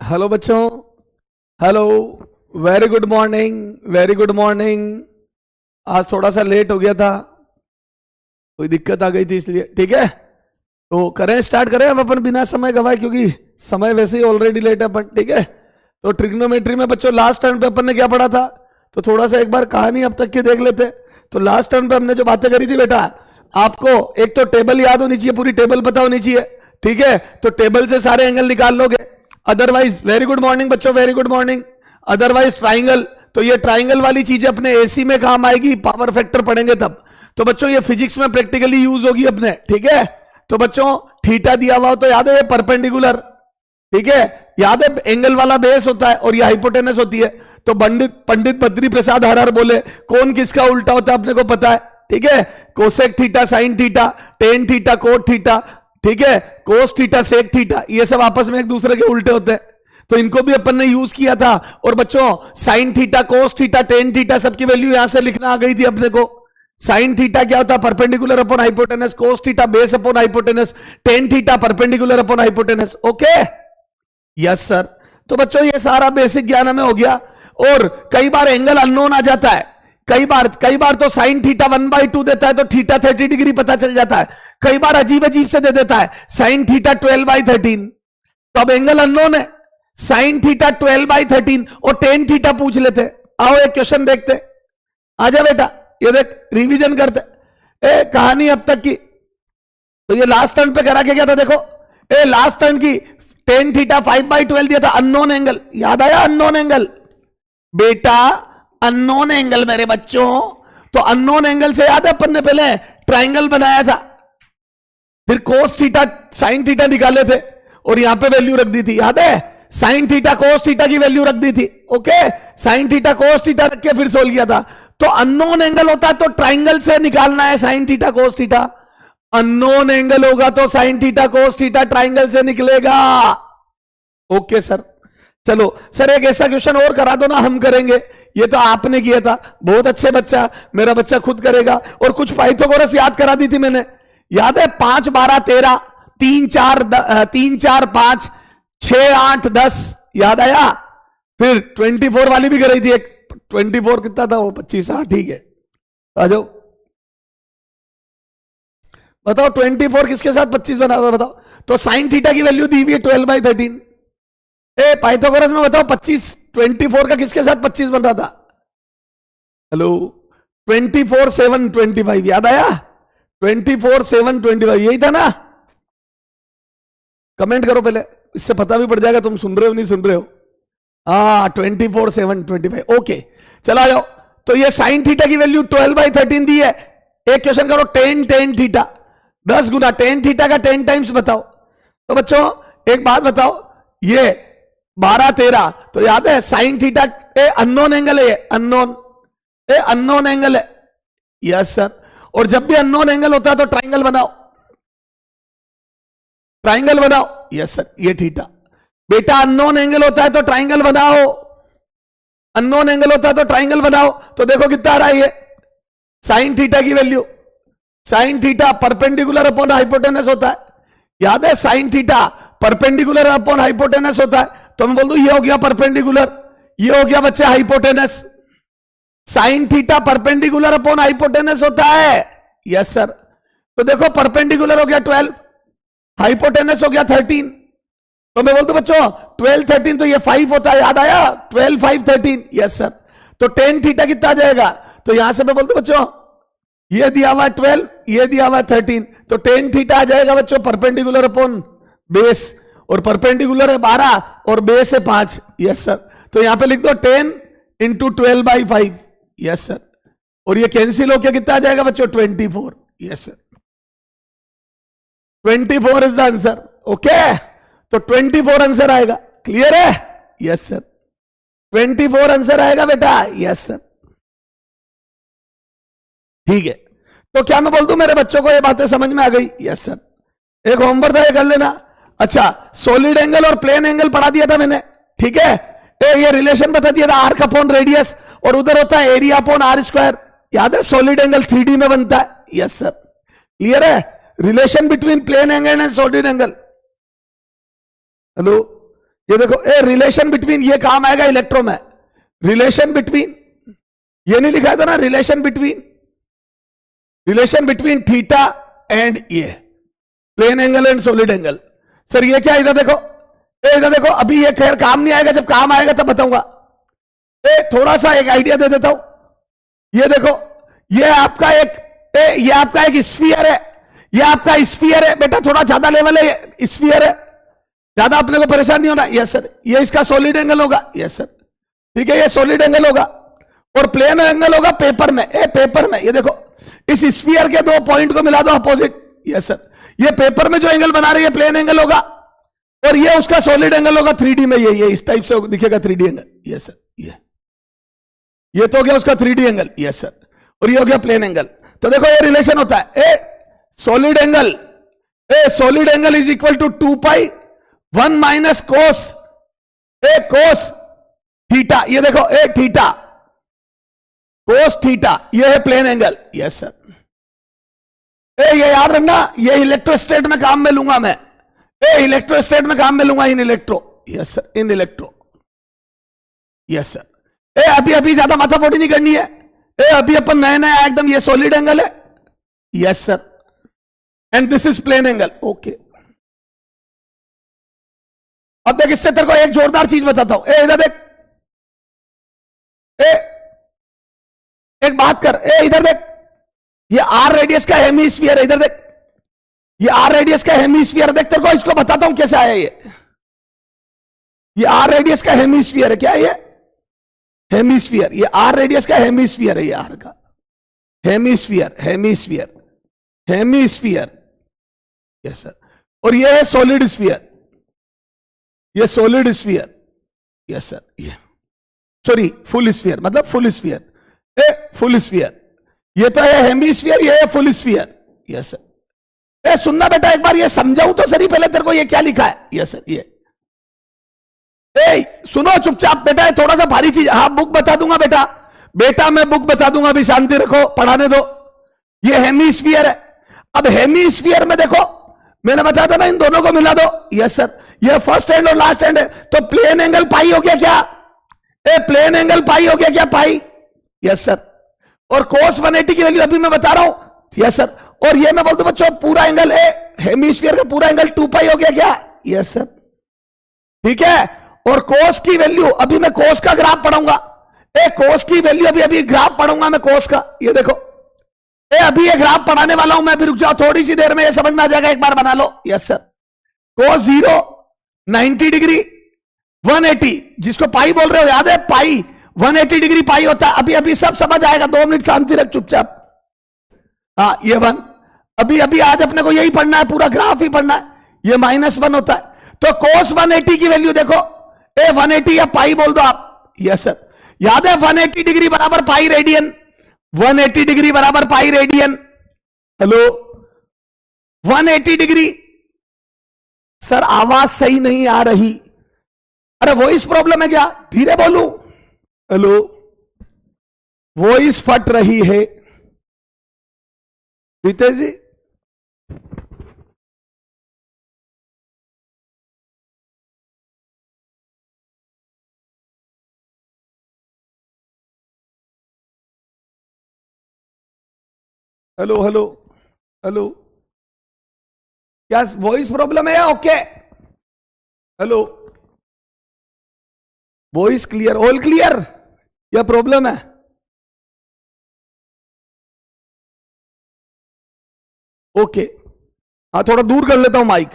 Hello बच्चों, hello, very good morning, very good morning. आज थोड़ा सा लेट हो गया था, कोई दिक्कत आ गई थी इसलिए। ठीक है, तो करें, स्टार्ट करें अब अपन बिना समय गवाए, क्योंकि समय वैसे ही ऑलरेडी लेट है अपन। ठीक है, तो ट्रिग्नोमेट्री में बच्चों लास्ट टर्न पे अपन ने क्या पढ़ा था, तो थोड़ा सा एक बार कहानी अब तक की देख लेते। तो लास्ट टर्न पे हमने जो बातें करी थी बेटा, आपको एक तो टेबल याद होनी चाहिए, पूरी टेबल पता होनी चाहिए। ठीक है, तो टेबल से सारे एंगल निकाल लोगे। अदरवाइज, वेरी गुड मॉर्निंग बच्चों, very good morning. Otherwise triangle, तो ये ट्राइंगल वाली चीजें अपने एसी में काम आएगी, पावर फैक्टर पढ़ेंगे तब। तो बच्चों ये फिजिक्स में प्रैक्टिकली यूज होगी अपने। ठीक है, तो बच्चों थीटा दिया हुआ हो तो याद है ये परपेंडिकुलर। ठीक है, याद है एंगल वाला बेस होता है और ये हाइपोटेनस होती है। तो पंडित बद्री प्रसाद हर बोले कौन किसका उल्टा होता है अपने को पता है। ठीक है, cosec theta sine theta, tan theta cot theta, ठीक है, कोस थीटा सेक थीटा, ये सब आपस में एक दूसरे के उल्टे होते हैं। तो इनको भी अपन ने यूज किया था। और बच्चों sine theta, cos theta, tan theta सबकी वैल्यू यहां से लिखना आ गई थी अपने को। साइन थीटा क्या होता है, perpendicular upon hypotenuse, cos theta base upon hypotenuse, tan theta perpendicular upon hypotenuse. Okay, yes sir. तो बच्चों ये सारा बेसिक ज्ञान हमें हो गया। और कई बार एंगल अननोन आ जाता है, कई बार तो साइन थीटा 1/2 देता है तो थीटा 30 डिग्री पता चल जाता है। कई बार अजीब अजीब से दे देता है, साइन थीटा 12/13, तो अब एंगल अननोन है। साइन थीटा 12/13 और टेन थीटा पूछ लेते। आओ एक क्वेश्चन देखते, आजा बेटा, ये देख रिवीजन करते कहानी अब तक की। तो ये लास्ट टर्न पे करा के गया था, देखो लास्ट टर्न की टेन थीटा 5/12 दिया था, अननोन एंगल। याद आया अननोन एंगल बेटा, अननोन एंगल मेरे बच्चों। तो अननोन एंगल से याद है अपन ने पहले ट्राइंगल बनाया था, फिर कोस थीटा साइन थीटा निकाले थे और यहां पे वैल्यू रख दी थी। याद है, साइन थीटा कोस थीटा की वैल्यू रख दी थी। Okay, sine theta cos theta रख के फिर सोल्व किया था। तो अननोन एंगल होता है तो ट्राइंगल से निकालना है sine theta cos theta. Unknown angle होगा तो sine theta cos theta triangle से निकलेगा। ओके सर, चलो सर एक ऐसा क्वेश्चन और करा दो ना, हम करेंगे। ये तो आपने किया था, बहुत अच्छे बच्चा, मेरा बच्चा खुद करेगा। और कुछ पाइथागोरस याद करा दी थी मैंने, याद है 5 12 13, 3 4 5 6 8 10, याद आया। फिर 24 वाली भी कराई थी एक, 24 कितना था वो 25। हाँ ठीक है, आ जाओ बताओ 24 किसके साथ 25 बना था बताओ। तो साइन थीटा की वैल्यू दी हुई है 12/13। पाइथागोरस में बताओ 24 का किसके साथ 25 बन रहा था। हेलो, 24 7 25, याद आया 24 7 25, यही था ना। कमेंट करो पहले, इससे पता भी पड़ जाएगा तुम सुन रहे हो नहीं सुन रहे हो। हाँ 24 7 25, ओके चलो आ जाओ। तो ये साइन थीटा की वैल्यू 12/13 दी है। एक क्वेश्चन करो, टेन थीटा 10 गुना टेन थीटा का 10 टाइम्स बताओ। तो बच्चों एक बात बताओ, ये 12 13, तो याद है साइन थीटा अननोन एंगल है, अननोन एंगल है। यस सर, और जब भी अननोन एंगल होता है तो ट्राइंगल बनाओ, ट्राइंगल बनाओ। यस सर, ये थीटा बेटा अननोन एंगल होता है तो ट्राइंगल बनाओ, अननोन एंगल होता है तो ट्राइंगल बनाओ। तो देखो कितना आ रहा है ये साइन थीटा की value, sine theta perpendicular upon hypotenuse होता है। याद है sine theta perpendicular upon hypotenuse होता है। तो मैं बोल दूं ये हो गया परपेंडिकुलर, ये हो गया बच्चे hypotenuse. Sine theta perpendicular upon hypotenuse होता है। यस सर, तो देखो परपेंडिकुलर हो गया 12, हाइपोटेनस हो गया 13। तो मैं बोल दूं बच्चों 12 13, तो ये 5 होता है। याद आया 12 5 13। यस सर, तो टेन थीटा कितना आ जाएगा। तो यहां से मैं बोल दूं बच्चों ये दिया हुआ 12, ये दिया हुआ 13, तो टेन थीटा आ जाएगा बच्चों परपेंडिकुलर अपॉन बेस, और परपेंडिकुलर है 12 और बेस है 5। यस सर, तो यहां पे लिख दो 10 इंटू 12/5। यस सर, और ये कैंसिल होकर कितना आ जाएगा बच्चों 24। Yes sir, 24 is the answer. Okay, तो 24 आंसर आएगा। क्लियर है। यस सर, 24 आंसर आएगा बेटा। यस सर, ठीक है। तो क्या मैं बोल दूं मेरे बच्चों को ये बातें समझ में आ गई। यस सर, एक होमवर्क था ये कर लेना। अच्छा, सॉलिड एंगल और प्लेन एंगल पढ़ा दिया था मैंने। ठीक है, ये रिलेशन बता दिया था आर्क अपॉन रेडियस, और उधर होता है एरिया अपॉन आर स्क्वायर। याद है सॉलिड एंगल 3D में बनता है। यस सर, क्लियर है। Relation between plane angle and solid angle. Hello, ये देखो, ए रिलेशन बिटवीन, ये काम आएगा इलेक्ट्रो में, रिलेशन बिटवीन, ये नहीं लिखा था ना, रिलेशन बिटवीन थीटा एंड ये plane angle and solid angle. Sir ये क्या, इधर देखो, इधर देखो, अभी ये खैर काम नहीं आएगा, जब काम आएगा तब बताऊंगा। थोड़ा सा एक आइडिया दे देता हूं। ये देखो, ये आपका एक स्फीयर है, ये आपका स्फीयर है बेटा, थोड़ा ज्यादा लेवल है, ये स्फीयर है, ज्यादा अपने को परेशान नहीं होना। यस सर, ये इसका सॉलिड एंगल होगा। यस सर, ठीक है, ये सॉलिड एंगल होगा और प्लेन एंगल होगा पेपर में। पेपर में ये देखो, इस स्फीयर के दो पॉइंट को मिला दो अपोजिट। यस सर, ये पेपर में जो एंगल बना रही है प्लेन एंगल होगा और ये उसका सॉलिड एंगल होगा 3D में। ये इस टाइप से दिखेगा 3D एंगल। यस सर, ये तो हो गया उसका 3D एंगल। यस सर, और ये हो गया प्लेन एंगल। तो देखो ये रिलेशन होता है, solid angle is equal to 2 pi 1 minus cos theta. ये देखो, थीटा कोस थीटा, ये है प्लेन एंगल। यस सर, ये याद रखना, ये इलेक्ट्रोस्टेट में काम में लूंगा मैं, इलेक्ट्रोस्टेट में काम में लूंगा, इन इलेक्ट्रो। यस सर, इन इलेक्ट्रो। यस सर, अभी ज्यादा माथाफोड़ी नहीं करनी है। अभी अपन नया एकदम, ये सॉलिड एंगल है। Yes sir, and this is plane angle. Okay, अब देख, इससे तेरे को एक जोरदार चीज बताता हूं। इधर देख, एक बात कर, इधर देख, ये आर रेडियस का हेमीस्फीयर है। इधर देख, ये आर रेडियस का हेमीस्फीयर, देख तेरे को इसको बताता हूं कैसे आया ये आर रेडियस का हेमीस्फीयर है। क्या ये हेमीस्फीयर, ये आर रेडियस का हेमीस्फीयर है, ये आर का हेमीस्फीयर। यस सर, और ये है सॉलिड स्फीयर, ये सॉलिड स्फीयर। यस सर, ये सॉरी फुल स्फीयर, मतलब फुल स्फीयर, फुल स्फीयर। ये तो है हेमीस्फीयर, ये है फुल स्फीयर। यस सर, सुनना बेटा, एक बार ये समझाऊं तो सही पहले तेरे को ये क्या लिखा है। यस सर, ये सुनो चुपचाप बेटा, थोड़ा सा भारी चीज। हाँ, बुक बता दूंगा बेटा मैं बुक बता दूंगा, अभी शांति रखो, पढ़ाने दो। ये हेमीस्फीयर है। अब हेमीस्फीयर में देखो, मैंने बताया था ना, इन दोनों को मिला दो। यस सर, ये फर्स्ट एंड और लास्ट एंड है, तो प्लेन एंगल पाई हो गया क्या? प्लेन एंगल पाई हो गया क्या? पाई। यस सर, और कोस 180 की वैल्यू अभी मैं बता रहा हूं। यस सर, और ये मैं बोल दूं बच्चों, पूरा एंगल हेमीस्फीयर का पूरा एंगल 2 पाई हो गया क्या? यस सर, ठीक है। और कोस की वैल्यू, अभी मैं कोस का ग्राफ पढ़ूंगा, कोस की वैल्यू अभी ग्राफ पढ़ूंगा मैं कोस का। ये देखो, अभी ये ग्राफ पढ़ाने वाला हूं मैं, अभी रुक जाओ, थोड़ी सी देर में ये समझ में आ जाएगा, एक बार बना लो। यस सर, कोस 0 90 डिग्री 180, जिसको पाई बोल रहे हो, याद है पाई 180 डिग्री पाई होता है। अभी सब समझ आएगा, 2 मिनट शांति रख चुपचाप। हाँ, ये 1, अभी आज अपने को यही पढ़ना है, पूरा ग्राफ ही पढ़ना है। ये -1 होता है, तो कोस 180 की वैल्यू देखो, 180 या पाई बोल दो आप। यस सर, याद है 180 डिग्री बराबर पाई रेडियन, 180 डिग्री बराबर pi radian. Hello, 180 degree. Sir आवाज सही नहीं आ रही, अरे वॉइस प्रॉब्लम है क्या? धीरे बोलूं? हेलो, वॉइस फट रही है रितेश जी। हेलो हेलो हेलो, क्या वॉइस प्रॉब्लम है या okay? Hello, voice clear, all clear या प्रॉब्लम है? ओके, हाँ थोड़ा दूर कर लेता हूं माइक,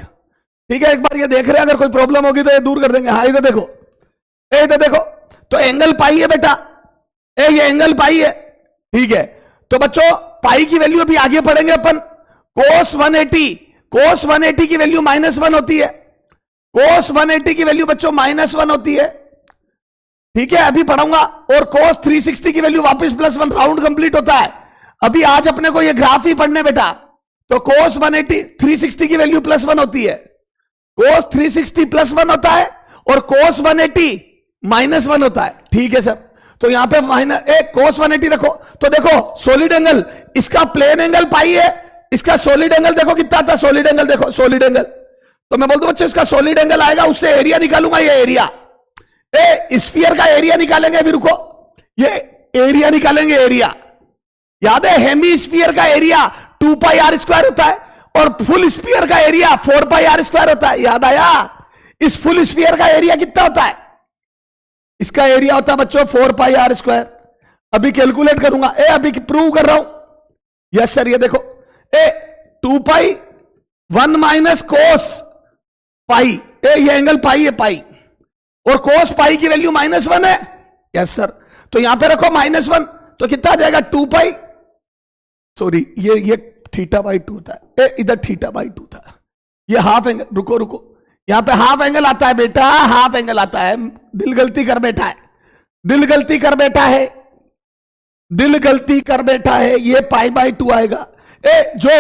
ठीक है। एक बार ये देख रहे हैं, अगर कोई प्रॉब्लम होगी तो ये दूर कर देंगे। हाँ, इधर देखो, इधर देखो, तो एंगल पाई है बेटा, ये एंगल पाई है, ठीक है। तो बच्चों पाई की वैल्यू अभी आगे पढ़ेंगे अपन। कोस 180 की वैल्यू -1 होती है, कोस 180 की वैल्यू बच्चों -1 होती है, ठीक है, अभी पढ़ूंगा। और कोस 360 की वैल्यू वापस +1, राउंड कंप्लीट होता है। अभी आज अपने को ये ग्राफ ही पढ़ने बेटा। तो कोस 180 360 की वैल्यू +1 होती है, कोस 360 +1 होता है, और कोस 180 -1 होता है, ठीक है सर। तो यहां पे कोस 180 रखो, तो देखो सॉलिड एंगल, इसका प्लेन एंगल पाई है, इसका सॉलिड एंगल देखो कितना आता है, सॉलिड एंगल देखो, सॉलिड एंगल तो मैं बोल दूं बच्चों इसका सॉलिड एंगल आएगा, उससे एरिया निकालूंगा, ये एरिया स्फीयर का एरिया निकालेंगे। अभी रुको, ये एरिया निकालेंगे, एरिया याद है हेमी स्फीयर का एरिया 2 पाई आर स्क्वायर होता है और फुल स्फीयर का एरिया 4 पाई आर स्क्वायर होता है। याद आया? इस फुल स्फीयर का एरिया कितना होता है? इसका एरिया होता है बच्चों 4 पाई आर स्क्वायर। अभी कैलकुलेट करूंगा, अभी प्रूव कर रहा हूं। यस सर, ये देखो 2 पाई 1 माइनस कोस पाई, ये एंगल पाई है, पाई, और कोस पाई की वैल्यू -1 है। यस सर, तो यहां पे रखो -1, तो कितना आ जाएगा 2 पाई, सॉरी ये थीटा बाई 2 था, इधर थीटा बाई 2 था, ये हाफ एंगल, रुको यहां पे हाफ एंगल आता है बेटा, हाफ एंगल आता है। दिल गलती कर बैठा है, दिल गलती कर बैठा है, दिल गलती कर बैठा है, ये पाई बाई 2 आएगा। जो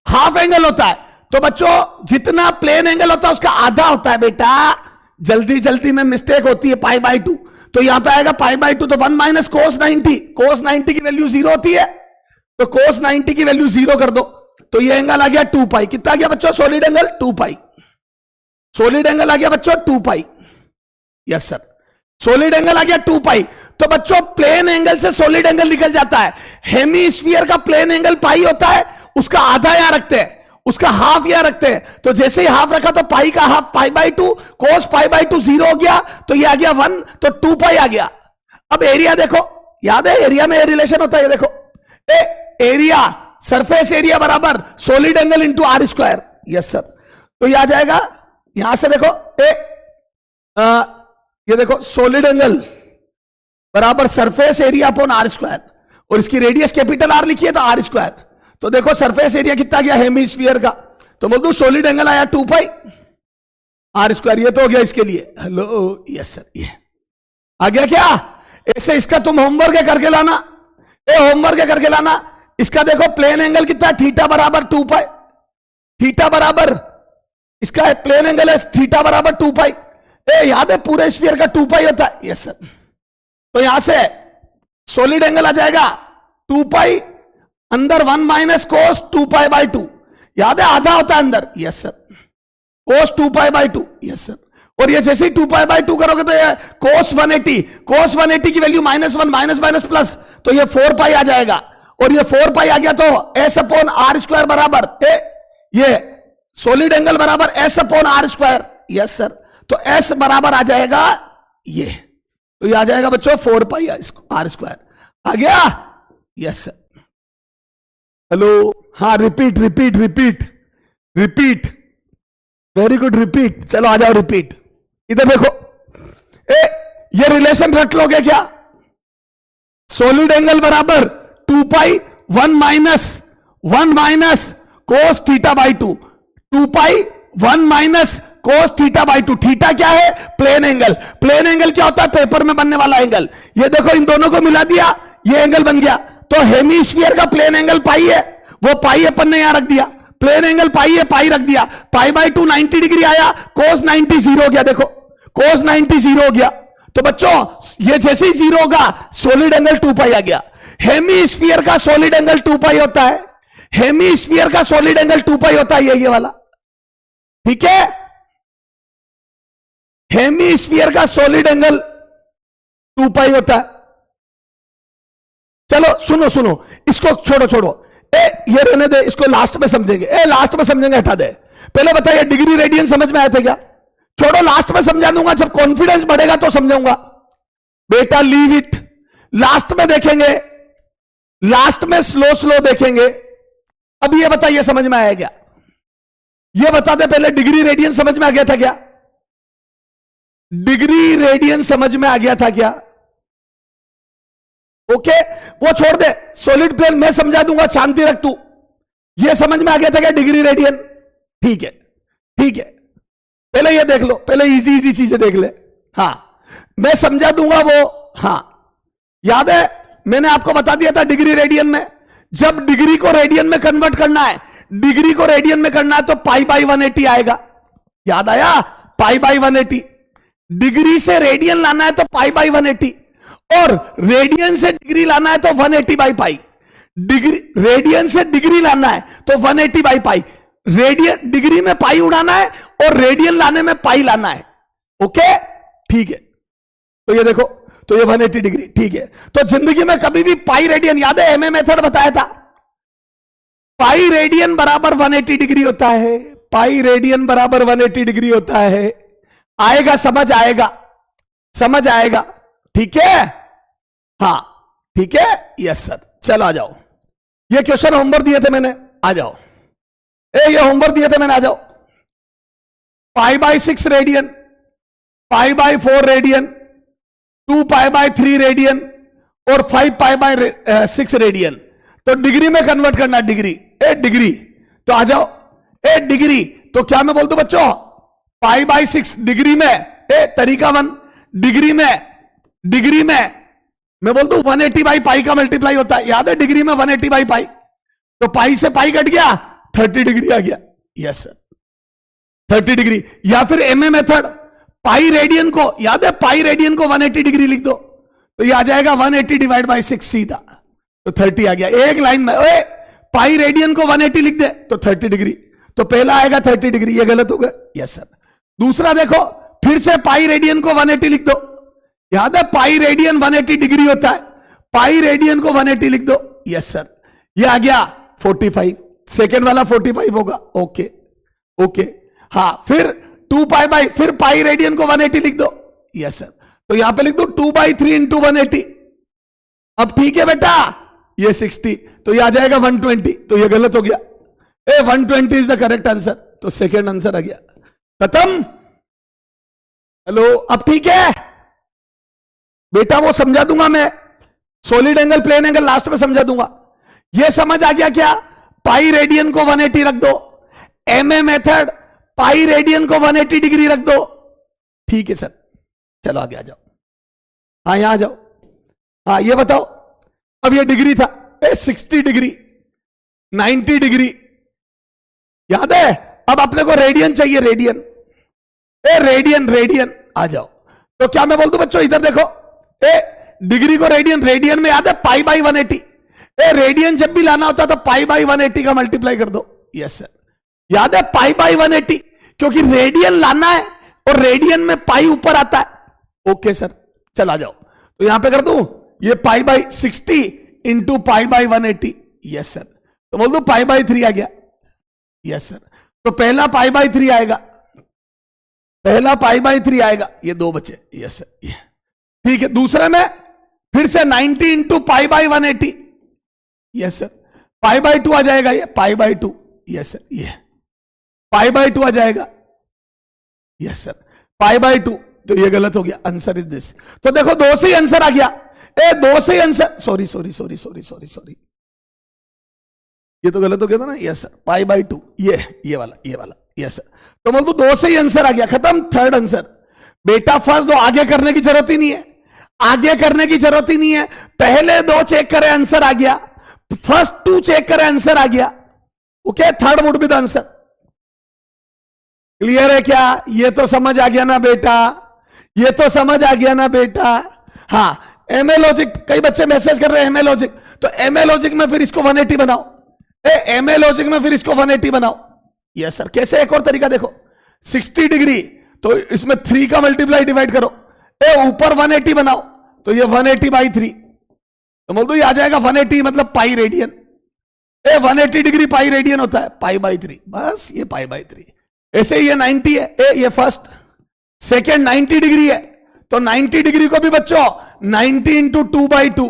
हाफ एंगल होता है तो बच्चों जितना प्लेन एंगल होता है उसका आधा होता है बेटा, जल्दी जल्दी में मिस्टेक होती है, पाई बाई 2। तो यहां पे आएगा पाई बाई 2, तो 1 माइनस कोस 90, कोस 90 की वैल्यू 0 होती है, तो कोस 90 की वैल्यू 0 कर दो, तो ये एंगल आ गया 2 पाई। कितना आ गया बच्चों? सॉलिड एंगल 2 पाई, सॉलिड एंगल आ गया बच्चों 2 पाई। यस सर, सॉलिड एंगल आ गया 2 पाई। तो बच्चों प्लेन एंगल से सॉलिड एंगल निकल जाता है। हेमीस्फीयर का प्लेन एंगल पाई होता है, उसका आधा यहां रखते हैं, उसका हाफ यहां रखते हैं, तो जैसे ही हाफ रखा तो पाई का half pi by 2, cos pi by 2 0 हो गया, तो ये आ गया 1, तो 2 पाई आ गया। अब एरिया देखो, याद है एरिया में रिलेशन होता है, ये देखो एरिया सरफेस एरिया बराबर solid angle into r square. Yes sir, तो यह आ जाएगा, यहां से देखो ये देखो सॉलिड एंगल बराबर surface area upon r square, और इसकी रेडियस कैपिटल आर लिखिए तो आर स्क्वायर। तो देखो सरफेस एरिया कितना गया हेमीस्फीयर का, तो बोल दू सॉलिड एंगल आया 2 पाई आर स्क्वायर, ये तो हो गया इसके लिए। हेलो, यस सर, ये आ गया क्या? ऐसे इसका तुम होमवर्क करके लाना, होमवर्क करके लाना। इसका देखो प्लेन एंगल कितना, थीटा बराबर 2 पाई, थीटा बराबर इसका प्लेन एंगल है थीटा बराबर 2 पाई। याद है पूरे स्फीयर का 2 पाई होता है। यस सर, तो यहां से सॉलिड एंगल आ जाएगा 2 पाई, अंदर 1 माइनस कोस 2 पाई बाई 2, याद है आधा होता है अंदर। Yes sir, cos 2 pi by 2। Yes sir, और ये जैसे ही 2 पाई बाई 2 करोगे तो ये कोस 180, कोस 180 की वैल्यू -1 माइनस माइनस प्लस, तो ये 4 पाई आ जाएगा, और ये 4 पाई आ गया तो एस अपॉन आर स्क्वायर बराबर ये सॉलिड एंगल बराबर s upon r square. Yes sir, तो एस बराबर आ जाएगा ये, तो ये आ जाएगा बच्चों 4 पाई आर स्क्वायर आ गया। यस सर, हेलो, हाँ repeat repeat repeat repeat, very good repeat, चलो आ जाओ रिपीट। इधर देखो ये रिलेशन रख लोगे क्या? सॉलिड एंगल बराबर 2 pi 1 minus cos theta by 2, 2 pi 1 minus cos theta by 2। Theta क्या है? Plane angle. प्लेन एंगल क्या होता है? पेपर में बनने वाला एंगल। ये देखो इन दोनों को मिला दिया, ये एंगल बन गया। तो हेमीस्फीयर का प्लेन एंगल पाई है, वो पाई अपन ने यहां रख दिया, प्लेन एंगल पाई है, पाई रख दिया, पाई बाई 2 90 डिग्री आया, कोस 90 0 हो गया। देखो कोस 90 0 हो गया, तो बच्चों ये जैसे ही 0 होगा सॉलिड एंगल 2 पाई आ गया। हेमीस्फीयर का सॉलिड एंगल 2 पाई होता है, हेमीस्फीयर का सॉलिड एंगल 2 पाई होता है, ये वाला, ठीक है। हेमीस्फीयर का सॉलिड एंगल 2 पाई होता है। चलो सुनो सुनो, इसको छोड़ो छोड़ो, ये रहने दे, इसको लास्ट में समझेंगे, लास्ट में समझेंगे, हटा दे। पहले बताइए डिग्री रेडियन समझ में आया था क्या? छोड़ो लास्ट में समझा दूंगा, जब कॉन्फिडेंस बढ़ेगा तो समझाऊंगा बेटा, लीव इट, लास्ट में देखेंगे, लास्ट में स्लो स्लो देखेंगे। अब ये बताइए समझ में आया क्या? ये बता दे पहले, डिग्री रेडियन समझ में आ गया था क्या? डिग्री रेडियन समझ में आ गया था क्या? ओके, वो छोड़ दे, सॉलिड प्लेन मैं समझा दूंगा, शांति रख तू। ये समझ में आ गया था क्या डिग्री रेडियन? ठीक है ठीक है, पहले ये देख लो, पहले इजी इजी चीजें देख ले। हाँ मैं समझा दूंगा वो। हाँ याद है मैंने आपको बता दिया था डिग्री रेडियन में, जब डिग्री को रेडियन में कन्वर्ट करना है, डिग्री को रेडियन में करना है तो पाई बाई 180 आएगा। याद आया? Pi by 180। डिग्री से रेडियन लाना है तो पाई बाई 180, और रेडियन से डिग्री लाना है तो 180 बाई पाई। डिग्री रेडियन से डिग्री लाना है तो 180 बाई पाई। रेडियन डिग्री में पाई उड़ाना है और रेडियन लाने में पाई लाना है। ओके ठीक है, तो ये देखो, तो ये 180 डिग्री ठीक है। तो जिंदगी में कभी भी पाई रेडियन, याद है एमए मेथड बताया था, पाई रेडियन बराबर 180 डिग्री होता है, पाई रेडियन बराबर 180 डिग्री होता है। आएगा, समझ आएगा, समझ आएगा, ठीक है, हाँ ठीक है, यस सर। चलो आ जाओ, ये क्वेश्चन होमवर्क दिए थे मैंने, आ जाओ, ये होमवर्क दिए थे मैंने, आ जाओ। Pi by 6 radian, pi by 4 radian, 2 pi by 3 radian और 5 पाई बाई 6 रेडियन। तो डिग्री में कन्वर्ट करना, डिग्री, 8 डिग्री, तो आ जाओ 8 डिग्री। तो क्या मैं बोल दूं बच्चों, पाई बाई 6 डिग्री में, तरीका 1 डिग्री में मैं बोल दूं 180 बाई पाई का मल्टीप्लाई होता है, याद है, डिग्री में 180 बाई पाई, तो पाई से पाई कट गया, 30 डिग्री आ गया, यस सर 30 डिग्री। या फिर एमए मेथड, पाई रेडियन को, याद है पाई रेडियन को 180 डिग्री लिख दो, तो ये आ जाएगा 180 डिवाइड बाई 6 सीधा, तो 30 आ गया एक लाइन में। ओए पाई रेडियन को 180 लिख दे तो 30 डिग्री, तो पहला आएगा 30 डिग्री, ये गलत हो गया, यस सर। दूसरा देखो, फिर से पाई रेडियन को 180 लिख दो, याद है पाई रेडियन 180 डिग्री होता है, पाई रेडियन को 180 लिख दो, यस सर। ये आ गया 45, सेकेंड वाला 45 होगा, ओके ओके, हाँ। फिर 2 पाई बाई, फिर पाई रेडियन को 180 लिख दो, यस सर। तो यहां पे लिख दो 2/3 इंटू 180। अब ठीक है बेटा, ये 60, तो ये आ जाएगा 120, तो ये गलत हो गया, 120 इज द करेक्ट आंसर, तो सेकेंड आंसर आ गया, खत्म। हेलो, अब ठीक है बेटा, वो समझा दूंगा मैं, solid angle plane angle last में समझा दूंगा। ये समझ आ गया क्या, पाई रेडियन को 180 रख दो, एमए मेथड पाई रेडियन को 180 डिग्री रख दो, ठीक है सर। चलो आगे आ जाओ, हाँ यहां आ जाओ, हाँ ये बताओ, अब ये डिग्री था 60 डिग्री, 90 डिग्री, याद है। अब अपने को रेडियन चाहिए, रेडियन, रेडियन आ जाओ। तो क्या मैं बोल दूं बच्चों, इधर देखो, डिग्री को रेडियन, रेडियन में याद है पाई बाई 180, रेडियन जब भी लाना होता तो पाई बाई 180 का मल्टीप्लाई कर दो, यस सर। याद है पाई बाई 180, क्योंकि रेडियन लाना है और रेडियन में पाई ऊपर आता है, ओके सर। चल आ जाओ, तो यहां पे कर दूं, ये pi by 60 into pi by 180, yes sir. तो बोल दो पाई बाई 3 आ गया, यस सर। तो पहला पाई बाई 3 आएगा, पहला पाई बाई 3 आएगा, ये 2 बचे, यस सर, ठीक है। दूसरे में फिर से 90 into pi by 180, yes sir. Pi by 2 आ जाएगा, ये पाई बाई 2, यस सर, ये पाई बाई 2 आ जाएगा, यस सर, पाई बाई 2, तो ये गलत हो गया, आंसर इज दिस। तो देखो 2 से ही आंसर आ गया, 2 से ही आंसर, सॉरी, ये तो गलत हो गया था ना, यस सर, पाई बाई 2, ये वाला, यस सर। तो बोल दो 2 से ही आंसर आ गया, खत्म, थर्ड आंसर। बेटा फर्स्ट 2 आगे करने की जरूरत ही नहीं है, आगे करने की जरूरत ही नहीं है, पहले 2 चेक करें आंसर आ गया, फर्स्ट 2 चेक करें आंसर आ गया, okay, third would be the answer. Clear है क्या, ये तो समझ आ गया ना बेटा, ये तो समझ आ गया ना बेटा, हाँ। एमए लॉजिक, कई बच्चे मैसेज कर रहे हैं एमए लॉजिक, तो एमए लॉजिक में फिर इसको 180 बनाओ, एमए लॉजिक में फिर इसको 180 बनाओ, यस सर। कैसे, एक और तरीका देखो, 60 डिग्री, तो इसमें 3 का मल्टीप्लाई डिवाइड करो, ऊपर 180 बनाओ, तो ये 180 बाई 3, तो बोल दो ये आ जाएगा 180 मतलब pi radian, 180 degree pi radian होता है, पाई बाई 3, बस ये पाई बाई 3। ऐसे ही ये 90 है, ये फर्स्ट, सेकेंड 90 डिग्री है, तो 90 डिग्री को भी बच्चों 90 इंटू 2/2,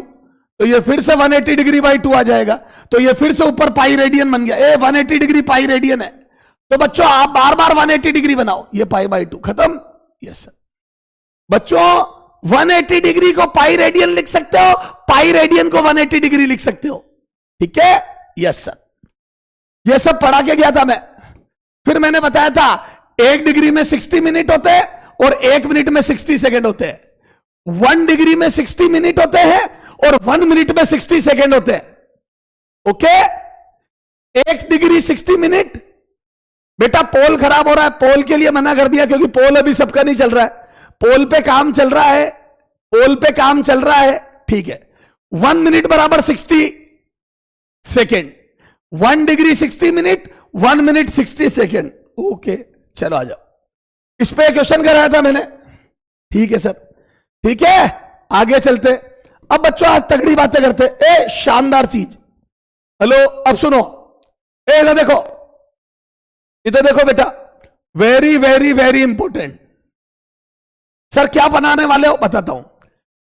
तो ये फिर से 180 डिग्री बाई 2 आ जाएगा, तो ये फिर से ऊपर पाई रेडियन बन गया, 180 डिग्री पाई रेडियन है, तो बच्चों आप बार बार 180 डिग्री बनाओ, ये पाई बाई 2, खत्म, यस सर। बच्चों 180 डिग्री को पाई रेडियन लिख सकते हो, पाई रेडियन को 180 डिग्री लिख सकते हो, ठीक है, यस सर। ये सब पढ़ा के गया था मैं, फिर मैंने बताया था 1 डिग्री में 60 मिनट होते हैं और 1 मिनट में 60 सेकंड होते हैं, 1 डिग्री में 60 मिनट होते हैं और 1 मिनट में 60 सेकंड होते हैं, ओके। 1 डिग्री 60 मिनट, बेटा पोल खराब हो रहा है, पोल के लिए मना कर दिया, क्योंकि पोल अभी सबका नहीं चल रहा है, पोल पे काम चल रहा है, पोल पे काम चल रहा है, ठीक है। 1 मिनट बराबर 60 second, 1 degree 60 minute, 1 minute 60 second. Okay चलो आ जाओ, इस पे क्वेश्चन कराया था मैंने। ठीक है सर, ठीक है आगे चलते। अब बच्चों आज तगड़ी बातें करते। ए शानदार चीज, हेलो अब सुनो, ए इधर देखो, इधर देखो बेटा, very very very important. Sir क्या बनाने वाले हो बताता हूं।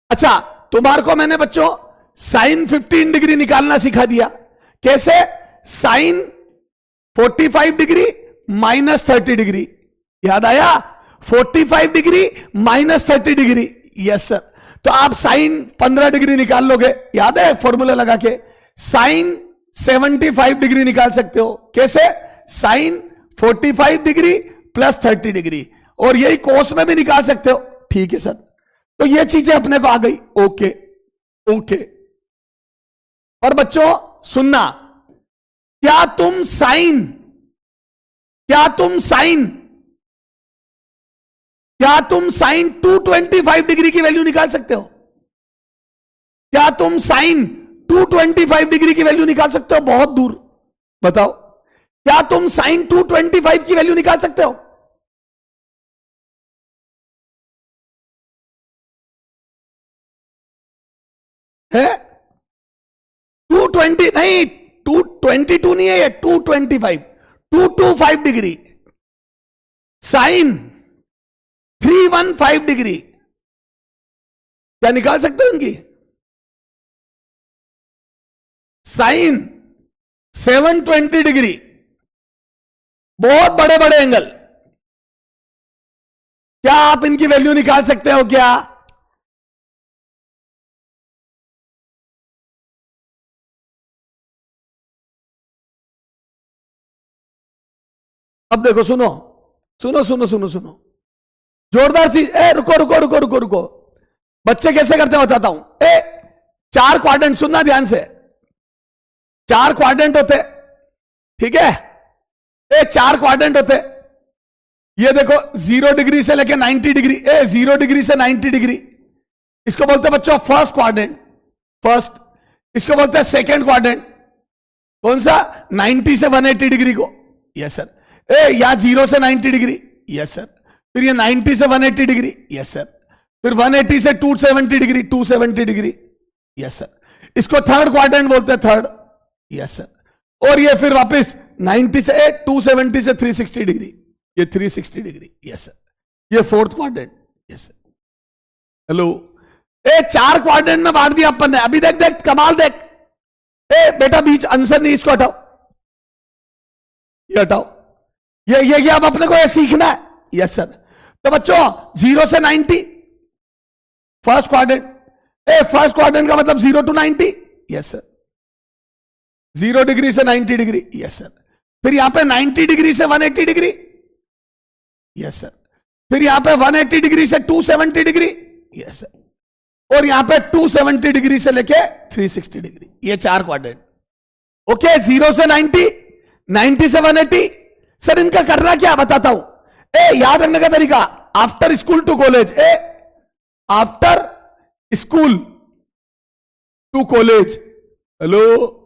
अच्छा तुम्हारे को मैंने बच्चों साइन 15 डिग्री निकालना सिखा दिया। कैसे? साइन 45 डिग्री माइनस 30 डिग्री, याद आया? 45 degree minus 30 degree, yes sir. तो आप साइन 15 डिग्री निकाल लोगे, याद है फॉर्मूला लगा के? साइन 75 डिग्री निकाल सकते हो। कैसे? साइन 45 डिग्री प्लस 30 डिग्री, और यही कोस में भी निकाल सकते हो। ठीक है सर, तो ये चीजें अपने को आ गई। Okay okay. और बच्चों सुनना, क्या तुम साइन क्या तुम साइन 225 डिग्री की वैल्यू निकाल सकते हो? क्या तुम साइन 225 डिग्री की वैल्यू निकाल सकते हो? बहुत दूर, बताओ, क्या तुम साइन 225 की वैल्यू निकाल सकते हो? है 220 नहीं, 222 नहीं है, ये 225, 225 डिग्री। साइन 315 डिग्री क्या निकाल सकते हो इनकी? साइन 720 डिग्री, बहुत बड़े बड़े एंगल, क्या आप इनकी वैल्यू निकाल सकते हो क्या? अब देखो, सुनो सुनो सुनो सुनो सुनो, जोरदार चीज। ए रुको रुको रुको रुको रुको, बच्चे कैसे करते हैं बताता हूं। ए 4 क्वाड्रेंट, सुनना ध्यान से, 4 क्वाड्रेंट होते, ठीक है? ए 4 क्वाड्रेंट होते, ये देखो 0 डिग्री से लेके 90 डिग्री, ए 0 डिग्री से 90 डिग्री, इसको बोलते हैं बच्चों फर्स्ट क्वाड्रेंट, फर्स्ट। इसको बोलते हैं सेकेंड क्वाड्रेंट, कौन सा? 90 से 180 डिग्री को, यस सर। ए यहां 0 से 90 डिग्री, यस सर। फिर ये 90 से 180 डिग्री, यस सर। फिर 180 से 270 डिग्री, 270 डिग्री, यस सर। इसको थर्ड क्वाड्रेंट बोलते हैं, थर्ड, यस सर। और ये फिर वापस 90 से 270 से 360 डिग्री, ये 360 डिग्री, यस सर। ये fourth quadrant, yes sir. Hello, ए 4 क्वाड्रेंट में बांट दिया अपन ने। अभी देख देख कमाल देख। ए बेटा बीच आंसर नहीं, इसको हटाओ, ये हटाओ, ये अब अपने को ये सीखना है, यस सर। तो बच्चों 0 से 90 फर्स्ट क्वाड्रेंट, ए फर्स्ट क्वाड्रेंट का मतलब 0 to 90, यस सर। 0 डिग्री से 90 डिग्री, यस सर। फिर यहां पे 90 डिग्री से 180 डिग्री, यस सर। फिर यहां पे 180 डिग्री से 270 डिग्री, यस सर। और यहां पे 270 डिग्री से लेके 360 डिग्री, ये 4 क्वाड्रेंट। ओके, 0 से 90, 90 से 180। सर इनका करना क्या बताता हूं। ए याद रखने का तरीका, आफ्टर स्कूल टू कॉलेज, ए after school to college, hello,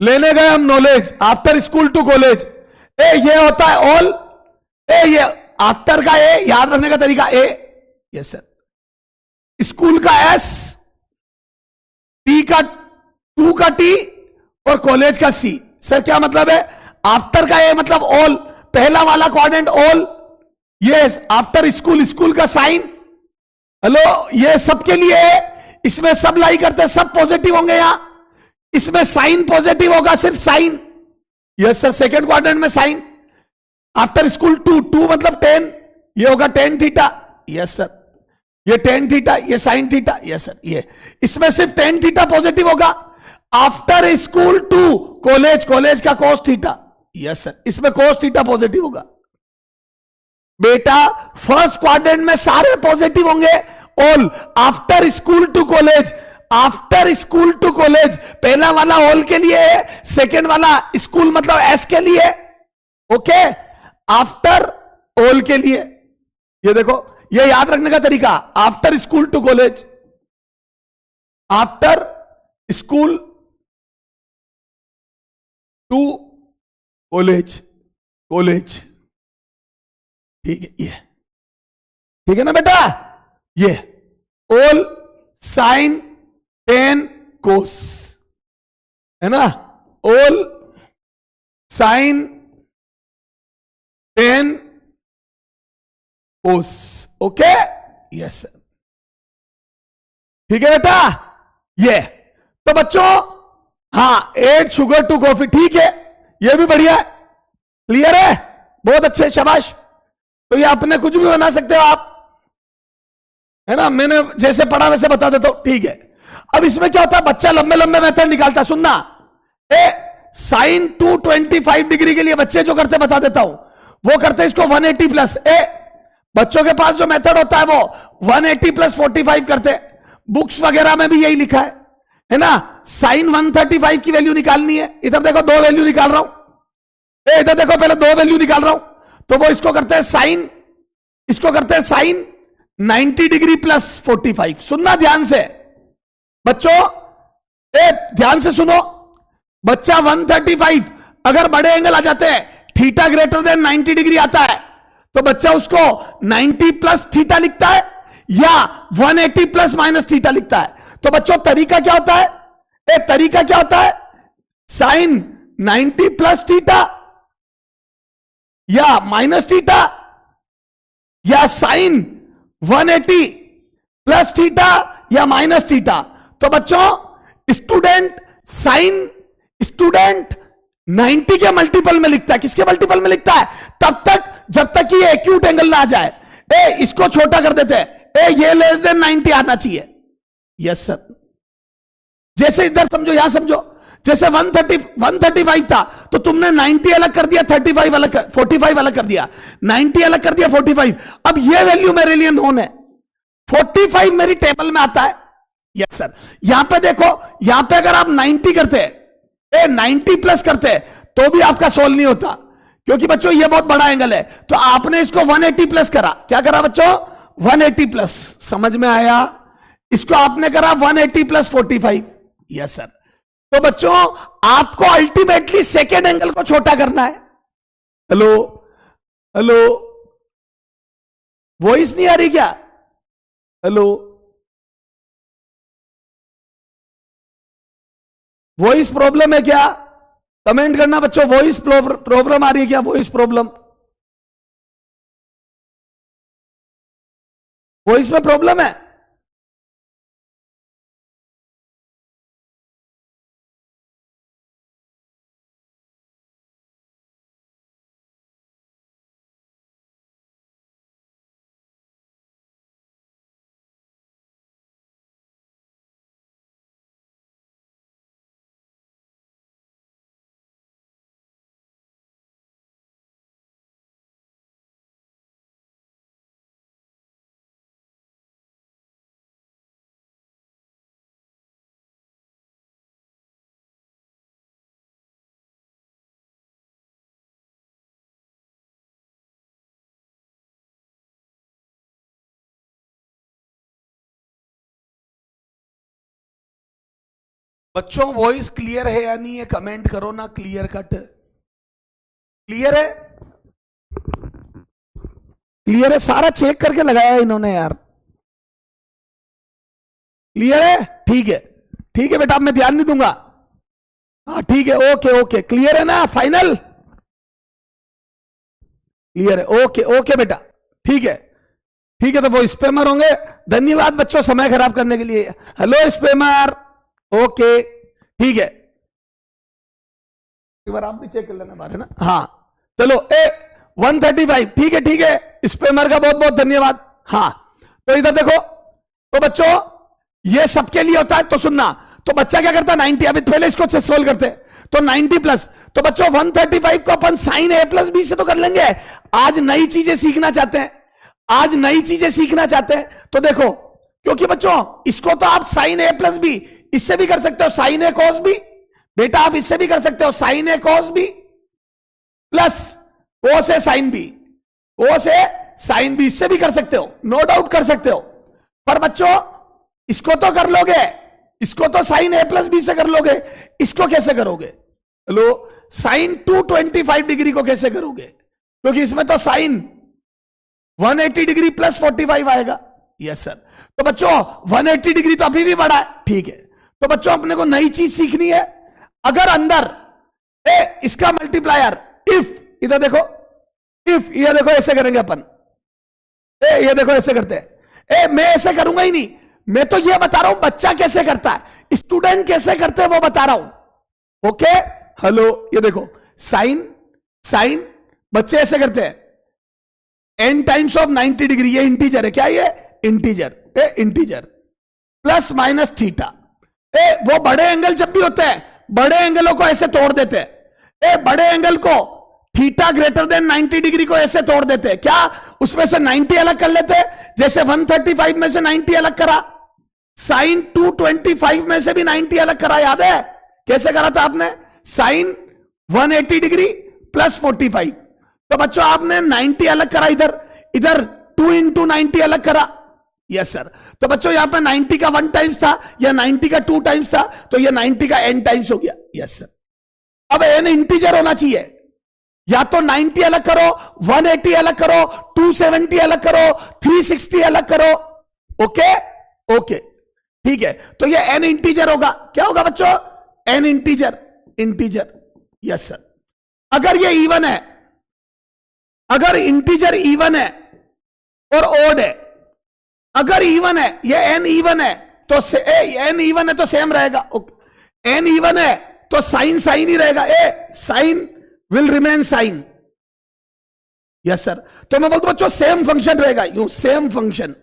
लेने गए हम knowledge, after school to college. ए ये होता है ऑल, ए ये आफ्टर का ए, याद रखने का तरीका ए, यस सर। स्कूल का एस, टी का 2 का टी, और कॉलेज का सी। सर क्या मतलब है? आफ्टर का ए मतलब ऑल, पहला वाला quadrant all, yes. After school, school का साइन, हेलो, ये सबके लिए है, इसमें सब लाई करते हैं, सब पॉजिटिव होंगे यहां, इसमें साइन पॉजिटिव होगा, सिर्फ sine, yes sir. Second quadrant में साइन। आफ्टर स्कूल 2 मतलब 10, ये होगा 10 थीटा, यस सर। ये 10 थीटा, ये साइन थीटा, यस सर। ये इसमें सिर्फ 10 थीटा पॉजिटिव होगा। After school to college, college का कोस थीटा, यस सर। इसमें कोस थीटा पॉजिटिव होगा। बेटा फर्स्ट क्वाड्रेंट में सारे पॉजिटिव होंगे, all. After school to college, after school to college, पहला वाला ऑल के लिए है, सेकेंड वाला स्कूल मतलब एस के लिए, ओके। आफ्टर ऑल के लिए, ये देखो, ये याद रखने का तरीका, after school to college, after school to college, college, ठीक है, ये ठीक है ना बेटा, ये ऑल साइन टेन कोस, है ना, ऑल साइन टेन कोस, ओके, यस सर, ठीक है बेटा, ये तो बच्चों, हाँ, 8 शुगर 2 कॉफी, ठीक है, ये भी बढ़िया है, क्लियर है, बहुत अच्छे, शाबाश। तो ये अपने कुछ भी बना सकते हो आप, है ना, मैंने जैसे पढ़ा वैसे बता देता हूं, ठीक है। अब इसमें क्या होता है, बच्चा लंबे लंबे मेथड निकालता है, सुनना, साइन 225 डिग्री के लिए बच्चे जो करते बता देता हूं, वो करते इसको 180 प्लस, बच्चों के पास जो मेथड होता है वो 180 प्लस 45 करते, बुक्स वगैरह में भी यही लिखा है ना, साइन 135 की वैल्यू निकालनी है, इधर देखो 2 वैल्यू निकाल रहा हूं, इधर देखो पहले 2 वैल्यू निकाल रहा हूं, तो वो इसको करते हैं साइन, इसको करते हैं साइन 90 डिग्री प्लस 45, सुनना ध्यान से बच्चों, ध्यान से सुनो, बच्चा 135 अगर बड़े एंगल आ जाते हैं, थीटा ग्रेटर देन 90 डिग्री आता है, तो बच्चा उसको 90 प्लस थीटा लिखता है या 180 प्लस माइनस थीटा लिखता है। तो बच्चों तरीका क्या होता है, तरीका क्या होता है, साइन 90 प्लस थीटा या माइनस थीटा, या साइन 180 प्लस थीटा या माइनस थीटा। तो बच्चों स्टूडेंट साइन, स्टूडेंट 90 के मल्टीपल में लिखता है, किसके मल्टीपल में लिखता है, तब तक जब तक कि ये एक्यूट एंगल ना आ जाए, इसको छोटा कर देते हैं, ये लेस देन 90 आना चाहिए, यस सर। जैसे इधर समझो, यहां समझो, जैसे 135 था तो तुमने 90 अलग कर दिया, 35 अलग कर, 45 अलग कर दिया, 90 अलग कर दिया, 45। अब ये वैल्यू मेरे लिए नोन है, 45 मेरी टेबल में आता है, यस सर। यहां पे देखो, यहां पे अगर आप 90 करते, 90 प्लस करते तो भी आपका सोल्व नहीं होता, क्योंकि बच्चों ये बहुत बड़ा एंगल है, तो आपने इसको 180 प्लस करा, क्या करा बच्चों, 180 प्लस, समझ में आया, इसको आपने करा 180 प्लस 45, यस सर। तो बच्चों आपको अल्टीमेटली सेकेंड एंगल को छोटा करना है, हेलो हेलो, वॉइस नहीं आ रही क्या, हेलो, वॉइस प्रॉब्लम है क्या, कमेंट करना बच्चों, वॉइस प्रॉब्लम आ रही है क्या, वॉइस प्रॉब्लम, वॉइस में प्रॉब्लम है, बच्चों वॉइस क्लियर है या नहीं है, कमेंट करो ना, क्लियर कट, क्लियर है, क्लियर है, सारा चेक करके लगाया है इन्होंने यार, क्लियर है, ठीक है, ठीक है बेटा, अब मैं ध्यान नहीं दूंगा, हाँ ठीक है, ओके ओके, क्लियर है ना, फाइनल क्लियर है, ओके ओके बेटा, ठीक है, ठीक है। तो वो स्पैमर होंगे, धन्यवाद बच्चों समय खराब करने के लिए, हेलो स्पैमर, ओके ठीक है, एक बार आप भी चेक कर लेना बारे ना, हाँ चलो 135, ठीक है ठीक है, स्पैमर का बहुत बहुत धन्यवाद, हाँ। तो इधर देखो, तो बच्चों ये सबके लिए होता है, तो सुनना, तो बच्चा क्या करता है 90, अभी पहले इसको सोल्व करते, तो 90 प्लस, तो बच्चों 135 को अपन साइन ए प्लस बी से तो कर लेंगे, आज नई चीजें सीखना चाहते हैं, आज नई चीजें सीखना चाहते हैं, तो देखो, क्योंकि बच्चों इसको तो आप साइन ए प्लस बी इससे भी कर सकते हो, साइन ए कॉस बी, बेटा आप इससे भी कर सकते हो, साइन ए कॉस बी प्लस कोस ए साइन बी, कोस ए साइन बी, इससे भी कर सकते हो, नो डाउट कर सकते हो, पर बच्चों इसको तो कर लोगे, इसको तो साइन ए प्लस बी से कर लोगे, इसको कैसे करोगे, हेलो, साइन 225 डिग्री को कैसे करोगे, क्योंकि इसमें तो साइन 180 डिग्री प्लस 45 आएगा। Yes sir. तो बच्चों 180 डिग्री तो अभी भी बड़ा है, ठीक है। तो बच्चों अपने को नई चीज सीखनी है। अगर अंदर इसका मल्टीप्लायर इफ, इधर देखो, इफ ये देखो ऐसे करेंगे अपन, ये देखो ऐसे करते हैं। मैं ऐसे करूंगा ही नहीं, मैं तो ये बता रहा हूं बच्चा कैसे करता है, स्टूडेंट कैसे करते हैं वो बता रहा हूं। ओके, हेलो, ये देखो साइन साइन, बच्चे ऐसे करते हैं n टाइम्स ऑफ 90 डिग्री, ये इंटीजर है क्या, ये integer, integer plus minus theta. वो बड़े एंगल जब भी होते हैं बड़े एंगलों को ऐसे तोड़ देते हैं, बड़े एंगल को थीटा ग्रेटर देन 90 डिग्री को ऐसे तोड़ देते हैं, क्या उसमें से 90 अलग कर लेते हैं, जैसे 135 में से 90 अलग करा, साइन 225 में से भी 90 अलग करा, याद है कैसे करा था आपने, साइन 180 डिग्री प्लस 45। तो बच्चों आपने 90 अलग करा, इधर इधर 2 into 90 अलग करा। Yes sir. तो बच्चों यहां पे 90 का 1 टाइम्स था, या 90 का 2 टाइम्स था, तो ये 90 का n टाइम्स हो गया। Yes sir. अब n इंटीजर होना चाहिए, या तो 90 अलग करो, 180 अलग करो, 270 अलग करो, 360 अलग करो। ओके ओके, ठीक है। तो ये n इंटीजर होगा, क्या होगा बच्चों, n integer, integer. Yes sir. अगर ये इवन है, अगर इंटीजर इवन है और ओड है, अगर इवन है, ये n इवन है तो n इवन है तो सेम रहेगा। n इवन है तो साइन साइन ही रहेगा, sine will remain sine. Yes sir. तो मैं बोलता हूं बच्चों सेम फंक्शन रहेगा, you same function,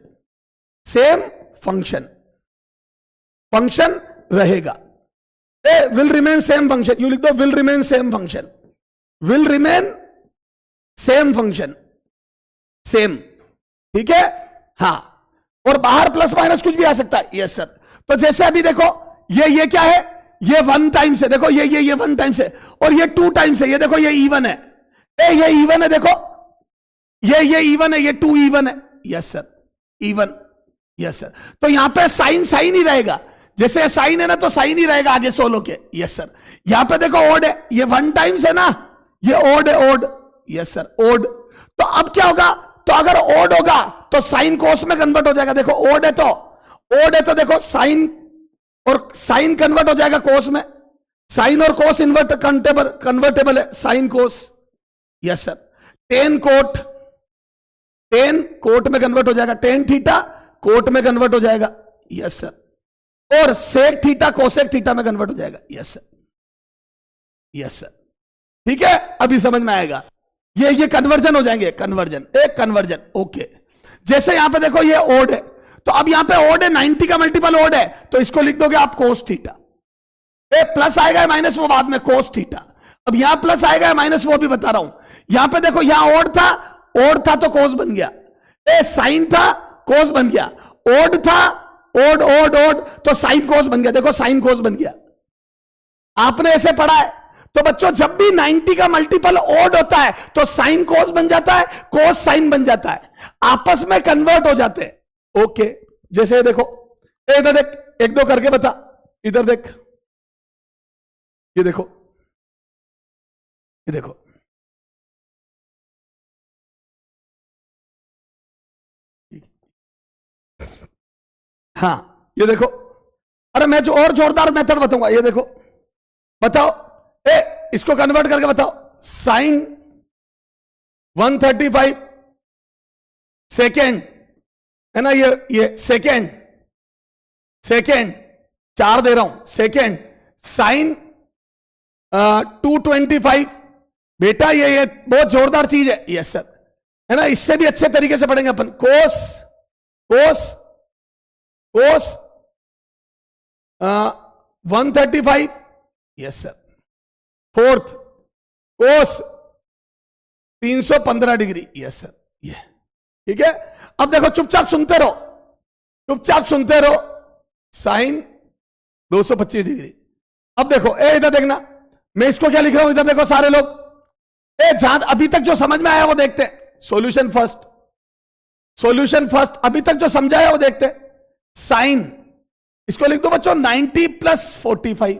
same function, function रहेगा, will remain same function, you लिख दो will remain same function, will remain same function, same, ठीक है। हाँ, और बाहर प्लस माइनस कुछ भी आ सकता है। Yes sir. तो जैसे अभी देखो ये क्या है, ये 1 टाइम्स है, देखो ये 1 टाइम्स है, और ये 2 टाइम्स है, ये देखो ये इवन है, ये इवन है, देखो ये इवन है, ये 2 इवन है। Yes sir, even. Yes sir. तो यहां पे साइन साइन ही रहेगा, जैसे साइन है ना तो साइन ही रहेगा आगे सोलो के। Yes sir. यहां पे देखो ओड है, ये 1 टाइम्स है ना, ये ओड है, ओड। Yes sir, odd. तो अब क्या होगा, तो अगर ओड होगा तो साइन कोस में कन्वर्ट हो जाएगा, देखो ओड है तो, ओड है तो देखो साइन और साइन कन्वर्ट हो जाएगा कोस में, साइन और कोस कन्वर्टेबल है, sine cos. Yes sir. Ten coat, ten coat में कन्वर्ट हो जाएगा, टेन थीटा कोट में कन्वर्ट हो जाएगा। Yes sir. और सेक थीटा कोसेक थीटा में कन्वर्ट हो जाएगा। यस सर, यस सर, ठीक है। अभी समझ में आएगा, ये कन्वर्जन हो जाएंगे, कन्वर्जन, एक कन्वर्जन। ओके। जैसे यहां पे देखो ये ओड है, तो अब यहां पे ओड है, 90 का मल्टीपल ओड है, तो इसको लिख दोगे आप कोस थीटा। प्लस आएगा माइनस वो बाद में, कोस थीटा। अब यहां प्लस आएगा माइनस वो भी बता रहा हूं। यहां पे देखो यहां ओड था तो कोस बन गया, साइन था कोस बन गया, ओड था, ओड ओड ओड तो साइन कोस बन गया, देखो साइन कोस बन गया। आपने ऐसे पढ़ा है। तो बच्चों जब भी 90 का मल्टीपल ओड होता है तो साइन कोस बन जाता है, कोस साइन बन जाता है, आपस में कन्वर्ट हो जाते हैं। ओके। जैसे देखो, इधर देख, 1 2 करके बता, इधर देख, ये देखो, ये देखो, हाँ ये देखो। अरे मैं जो और जोरदार मेथड बताऊंगा, ये देखो, बताओ, इसको कन्वर्ट करके बताओ, साइन 135 सेकेंड है ना, ये सेकेंड, सेकेंड 4 दे रहा हूं, सेकेंड साइन 225। बेटा ये बहुत जोरदार चीज है। यस सर, है ना, इससे भी अच्छे तरीके से पढ़ेंगे अपन। कोस कोस कोस 135। Yes sir. फोर्थ कोस 315 डिग्री। यस सर, ये ठीक है। अब देखो, चुपचाप सुनते रहो, चुपचाप सुनते रहो, साइन 225 डिग्री। अब देखो, इधर देखना, मैं इसको क्या लिख रहा हूं, इधर देखो सारे लोग, जहां अभी तक जो समझ में आया वो देखते हैं। सॉल्यूशन फर्स्ट, सॉल्यूशन फर्स्ट, अभी तक जो समझाया वो देखते हैं। साइन, इसको लिख दो बच्चों 90 + 45।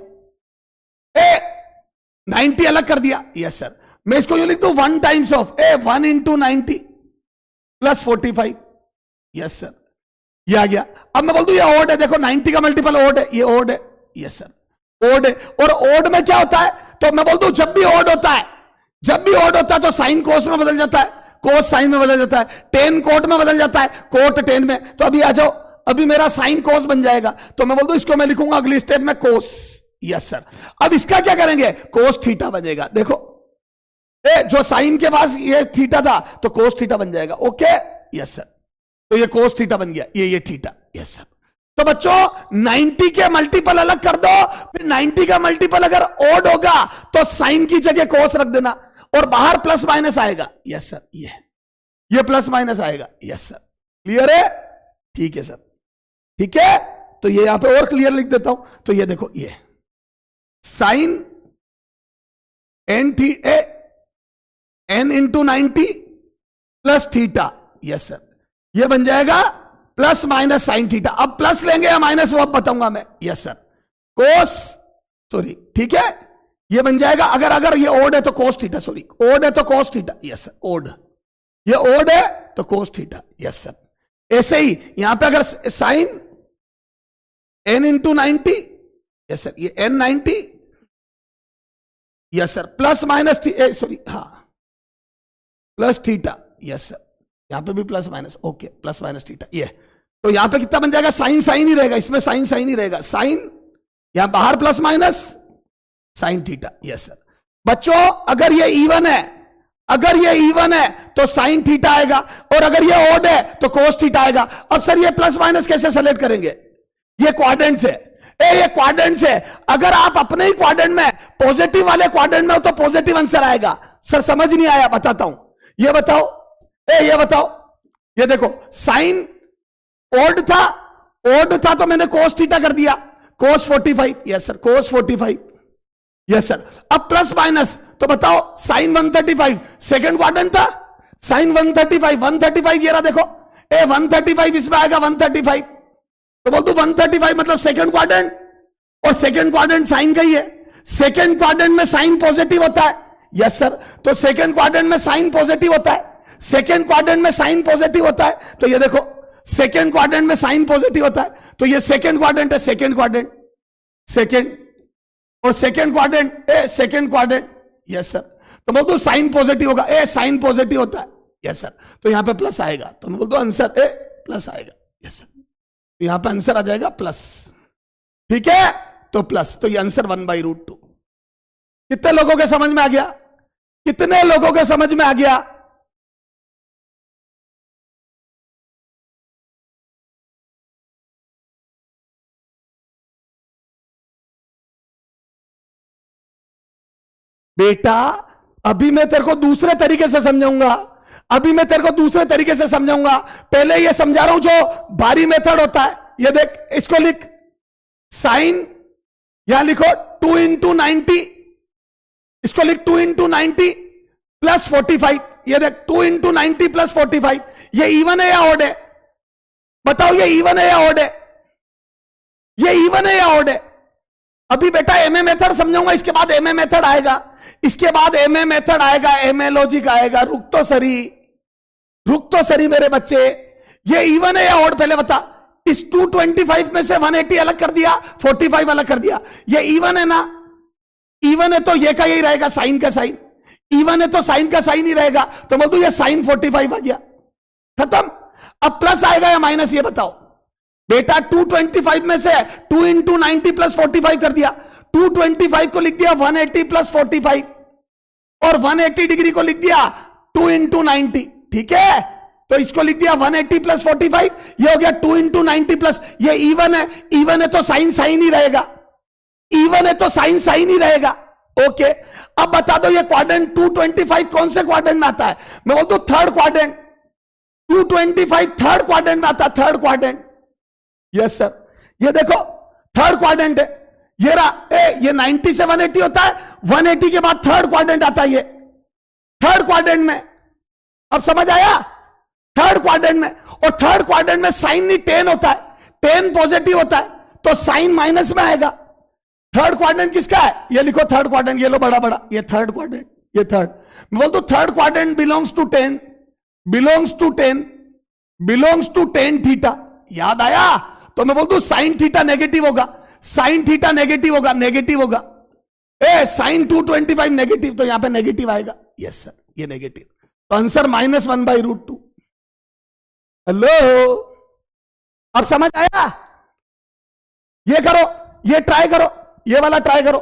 90 अलग कर दिया। Yes sir. मैं इसको यूं लिख दूं 1 times of 1 into 90 plus 45। Yes sir, ये आ गया। अब मैं बोल दूं ये ओड है, देखो 90 का मल्टीपल ओड है, ये ओड है। यस सर, ओड है। और ओड में क्या होता है, तो मैं बोल दूं जब भी ओड होता है, जब भी ओड होता है तो साइन कोस में बदल जाता है, कोस साइन में बदल जाता है, टेन कोट में बदल जाता है, कोट टेन में। तो अभी आ जाओ, अभी मेरा साइन कोस बन जाएगा, तो मैं बोल दूं इसको मैं लिखूंगा अगली स्टेप में कोस। यस सर, अब इसका क्या करेंगे, कोस थीटा बनेगा। देखो जो साइन के पास ये थीटा था तो कोस थीटा बन जाएगा। ओके, यस सर, तो ये कोस थीटा बन गया, ये थीटा। यस सर, तो बच्चों 90 के मल्टीपल अलग कर दो, फिर 90 का मल्टीपल अगर ओड होगा तो साइन की जगह कोस रख देना, और बाहर प्लस माइनस आएगा। यस सर, ये प्लस माइनस आएगा। यस सर, क्लियर है? ठीक है सर, ठीक है। तो ये यहां पे और क्लियर लिख देता हूं, तो ये देखो, ये sine n into 90 plus theta. Yes sir, ये बन जाएगा प्लस माइनस साइन थीटा। अब प्लस लेंगे या माइनस वो अब बताऊंगा मैं। यस सर, कोस, सॉरी, ठीक है, ये बन जाएगा, अगर ये ओड है तो कोस थीटा, सॉरी ओड है तो cos theta. Yes sir, odd, ये ओड है तो कोस थीटा। यस सर, ऐसे ही यहां पे अगर sine n into 90, yes sir, ये n 90, yes sir, plus minus sorry, हाँ, प्लस थीटा। यस सर, यहां पे भी plus minus, okay, plus minus theta. ये तो यहां पे कितना बन जाएगा, साइन साइन ही रहेगा, इसमें साइन साइन ही रहेगा, साइन यहां बाहर plus minus sine theta. Yes sir, बच्चों अगर ये इवन है, अगर ये इवन है तो साइन थीटा आएगा, और अगर ये ओड है तो कोस थीटा आएगा। अब सर ये प्लस माइनस कैसे सेलेक्ट करेंगे, ये क्वाड्रेंट्स है, ये क्वाड्रेंट्स है। अगर आप अपने ही क्वाड्रेंट में, पॉजिटिव वाले क्वाड्रेंट में हो तो पॉजिटिव आंसर आएगा। सर समझ नहीं आया, बताता हूं, ये बताओ, ये बताओ, ये देखो साइन ओड था तो मैंने कोस थीटा कर दिया, कोस 45। Yes sir, cos 45। Yes sir, अब प्लस माइनस, तो बताओ साइन 135 सेकंड क्वाड्रेंट था, साइन 135 ये रहा, देखो 135 इसमें आएगा 135, तो बोल दो 135 मतलब सेकंड क्वाड्रेंट, और सेकंड क्वाड्रेंट साइन का ही है, सेकंड क्वाड्रेंट में साइन पॉजिटिव होता है। यस सर, तो सेकंड क्वाड्रेंट में साइन पॉजिटिव होता है, सेकंड क्वाड्रेंट में साइन पॉजिटिव होता है, तो ये देखो सेकंड क्वाड्रेंट में साइन पॉजिटिव होता है, तो ये सेकंड क्वाड्रेंट है, सेकंड क्वाड्रेंट, सेकंड, और second quadrant second quadrant. Yes sir, तो बोल दो साइन पॉजिटिव होगा, साइन पॉजिटिव होता है। यस सर, तो यहां पे प्लस आएगा, तो मैं बोल दो आंसर प्लस आएगा। यस सर, तो यहां पे आंसर आ जाएगा प्लस, ठीक है, तो प्लस, तो ये आंसर 1/√2। कितने लोगों के समझ में आ गया, कितने लोगों के समझ में आ गया? बेटा अभी मैं तेरे को दूसरे तरीके से समझाऊंगा, अभी मैं तेरे को दूसरे तरीके से समझाऊंगा। पहले ये समझा रहा हूं जो बारी मेथड होता है, ये देख, इसको लिख, साइन यहां लिखो 2 इंटू 90, इसको लिख 2 इंटू 90 प्लस 45। ये देख 2 इंटू 90 प्लस 45, ये इवन है या ऑड है, बताओ, ये इवन है या ऑड है, ये इवन है या ऑड है? अभी बेटा एमए मेथड समझाऊंगा, इसके बाद एमए मेथड आएगा, इसके बाद एमए मेथड आएगा, एमए लॉजिक आएगा। रुक तो सरी मेरे बच्चे, ये इवन है या ऑड पहले बता। इस 225 में से 180 अलग कर दिया, 45 अलग कर दिया, ये इवन है ना, इवन है तो ये का यही रहेगा, साइन का साइन, इवन है तो साइन का साइन ही रहेगा, तो बोल दू ये साइन 45 आ गया, खत्म। अब प्लस आएगा या माइनस, ये बताओ बेटा। 225 में से 2 इंटू 90 प्लस 45 कर दिया, 225 को लिख दिया 180 प्लस 45, और 180 डिग्री को लिख दिया 2 इंटू 90, ठीक है, तो इसको लिख दिया 180 प्लस 45, ये हो गया 2 इंटू 90 प्लस, ये इवन है, इवन है तो साइन साइन ही रहेगा, इवन है तो साइन साइन ही रहेगा। ओके, अब बता दो ये क्वाड्रेंट 225 कौन से क्वाड्रेंट में आता है? मैं बोलता हूं थर्ड क्वाड्रेंट, 225 थर्ड क्वाड्रेंट में आता है, थर्ड क्वाड्रेंट। यस सर, ये देखो थर्ड क्वाड्रेंट है, ये रहा, ये 90 से 180 होता है, 180 के बाद थर्ड क्वाड्रेंट आता है, ये थर्ड क्वाड्रेंट में। अब समझ आया, थर्ड क्वाड्रेंट में, और थर्ड क्वाड्रेंट में साइन नहीं टेन होता है, टेन पॉजिटिव होता है, तो साइन माइनस में आएगा। थर्ड क्वाड्रेंट किसका है, ये लिखो थर्ड क्वाड्रेंट, ये लो बड़ा बड़ा, ये थर्ड क्वाड्रेंट, ये थर्ड। मैं बोल दू third quadrant belongs to 10, belongs to 10, belongs to 10 theta. याद आया? तो मैं बोल दू साइन थीटा नेगेटिव होगा, साइन थीटा नेगेटिव होगा, नेगेटिव होगा। ए साइन 225 नेगेटिव, तो यहां पे नेगेटिव आएगा। यस सर, ये नेगेटिव, तो आंसर -1/√2। हेलो, अब समझ आया? ये करो, ये ट्राई करो, ये वाला ट्राई करो,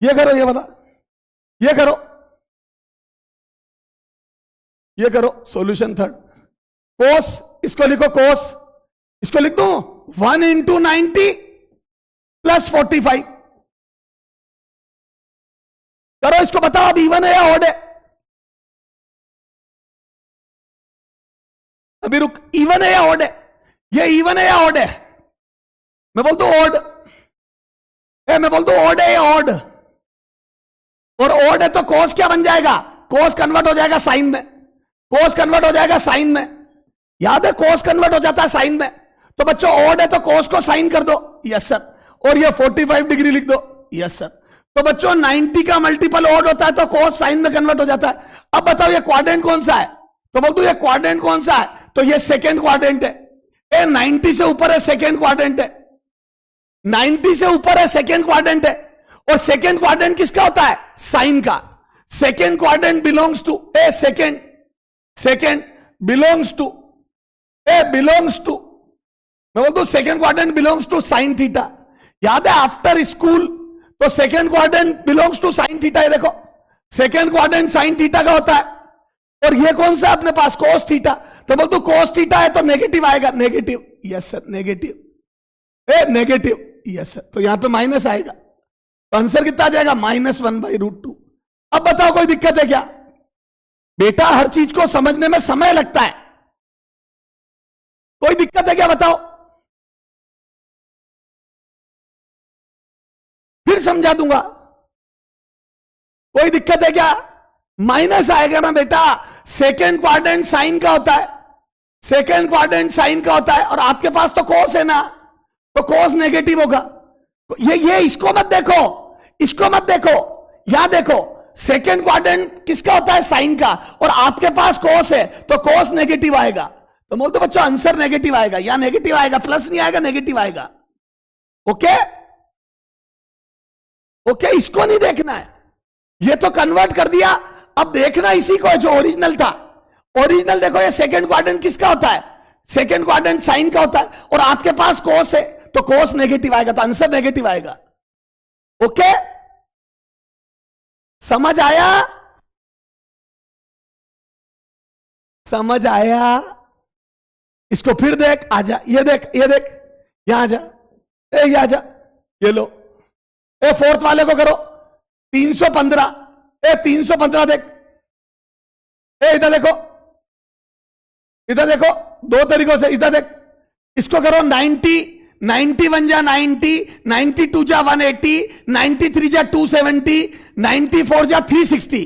ये करो, ये वाला, ये करो, ये करो। सॉल्यूशन थर्ड, कोस, इसको लिखो कोस, इसको लिख दू 1 × 90 + 45। करो इसको, बताओ अब इवन है या ऑड है? अभी रुक, इवन है या ऑड है? ये इवन है या ऑड है? मैं बोल दू ऑड, मैं बोल दू ऑड है या ऑड? और ऑड है तो कोस क्या बन जाएगा? कोस कन्वर्ट हो जाएगा साइन में, कोस कन्वर्ट हो जाएगा साइन में। याद है, कोस कन्वर्ट हो जाता है साइन में। तो बच्चों ऑड है तो कोस को साइन कर दो। Yes sir. और ये 45 डिग्री लिख दो। Yes sir. तो बच्चों 90 का मल्टीपल ऑड होता है तो कोस साइन में कन्वर्ट हो जाता है। अब बताओ ये क्वाड्रेंट कौन सा है? तो बोल दो ये क्वाड्रेंट कौन सा है? तो ये सेकेंड क्वाड्रेंट है। 90 से ऊपर है, सेकेंड क्वाड्रेंट है। 90 से ऊपर है, सेकेंड क्वाड्रेंट है। और सेकेंड क्वाड्रेंट किसका होता है? साइन का। Second quadrant belongs to second belongs to belongs to मैं बोलता हूं second quadrant belongs to sine theta. याद है आफ्टर स्कूल तो second quadrant belongs to sine theta है। देखो सेकेंड क्वाड्रेंट साइन थीटा का होता है। और ये कौन सा अपने पास? Cos theta. तो बोलते कोस थीटा है तो नेगेटिव आएगा। Negative, yes sir, negative, negative, yes sir. तो यहां पे माइनस आएगा तो आंसर कितना आ जाएगा? -1/√2। अब बताओ कोई दिक्कत है क्या? बेटा हर चीज को समझने में समय लगता है। कोई दिक्कत है क्या बताओ? फिर समझा दूंगा। कोई दिक्कत है क्या? माइनस आएगा ना बेटा। सेकेंड क्वाड्रेंट साइन का होता है, सेकेंड क्वाड्रेंट साइन का होता है। और आपके पास तो कोस है ना, तो कोस नेगेटिव होगा। ये इसको मत देखो, इसको मत देखो, यहां देखो सेकेंड क्वाड्रेंट किसका होता है? साइन का। और आपके पास कोस है तो कोस नेगेटिव आएगा। तो बोलते बच्चों आंसर नेगेटिव आएगा। या नेगेटिव आएगा, प्लस नहीं आएगा, नेगेटिव आएगा। ओके ओके, इसको नहीं देखना है। ये तो कन्वर्ट कर दिया। अब देखना इसी को है जो ओरिजिनल था। ओरिजिनल देखो ये सेकेंड क्वाड्रेंट किसका होता है? सेकेंड क्वाड्रेंट साइन का होता है। और आपके पास कोस है तो कोस नेगेटिव आएगा, तो आंसर नेगेटिव आएगा। ओके, समझ आया? समझ आया? इसको फिर देख, आजा, ये देख, ये देख, यहां जा, ये आजा, ये लो। फोर्थ वाले को करो 315। 315 देख, इधर देखो, इधर देखो, दो तरीकों से। इधर देख, इसको करो 90, 91 जा 90, 92 जा 180, 93 जा 270, 94 जा 360।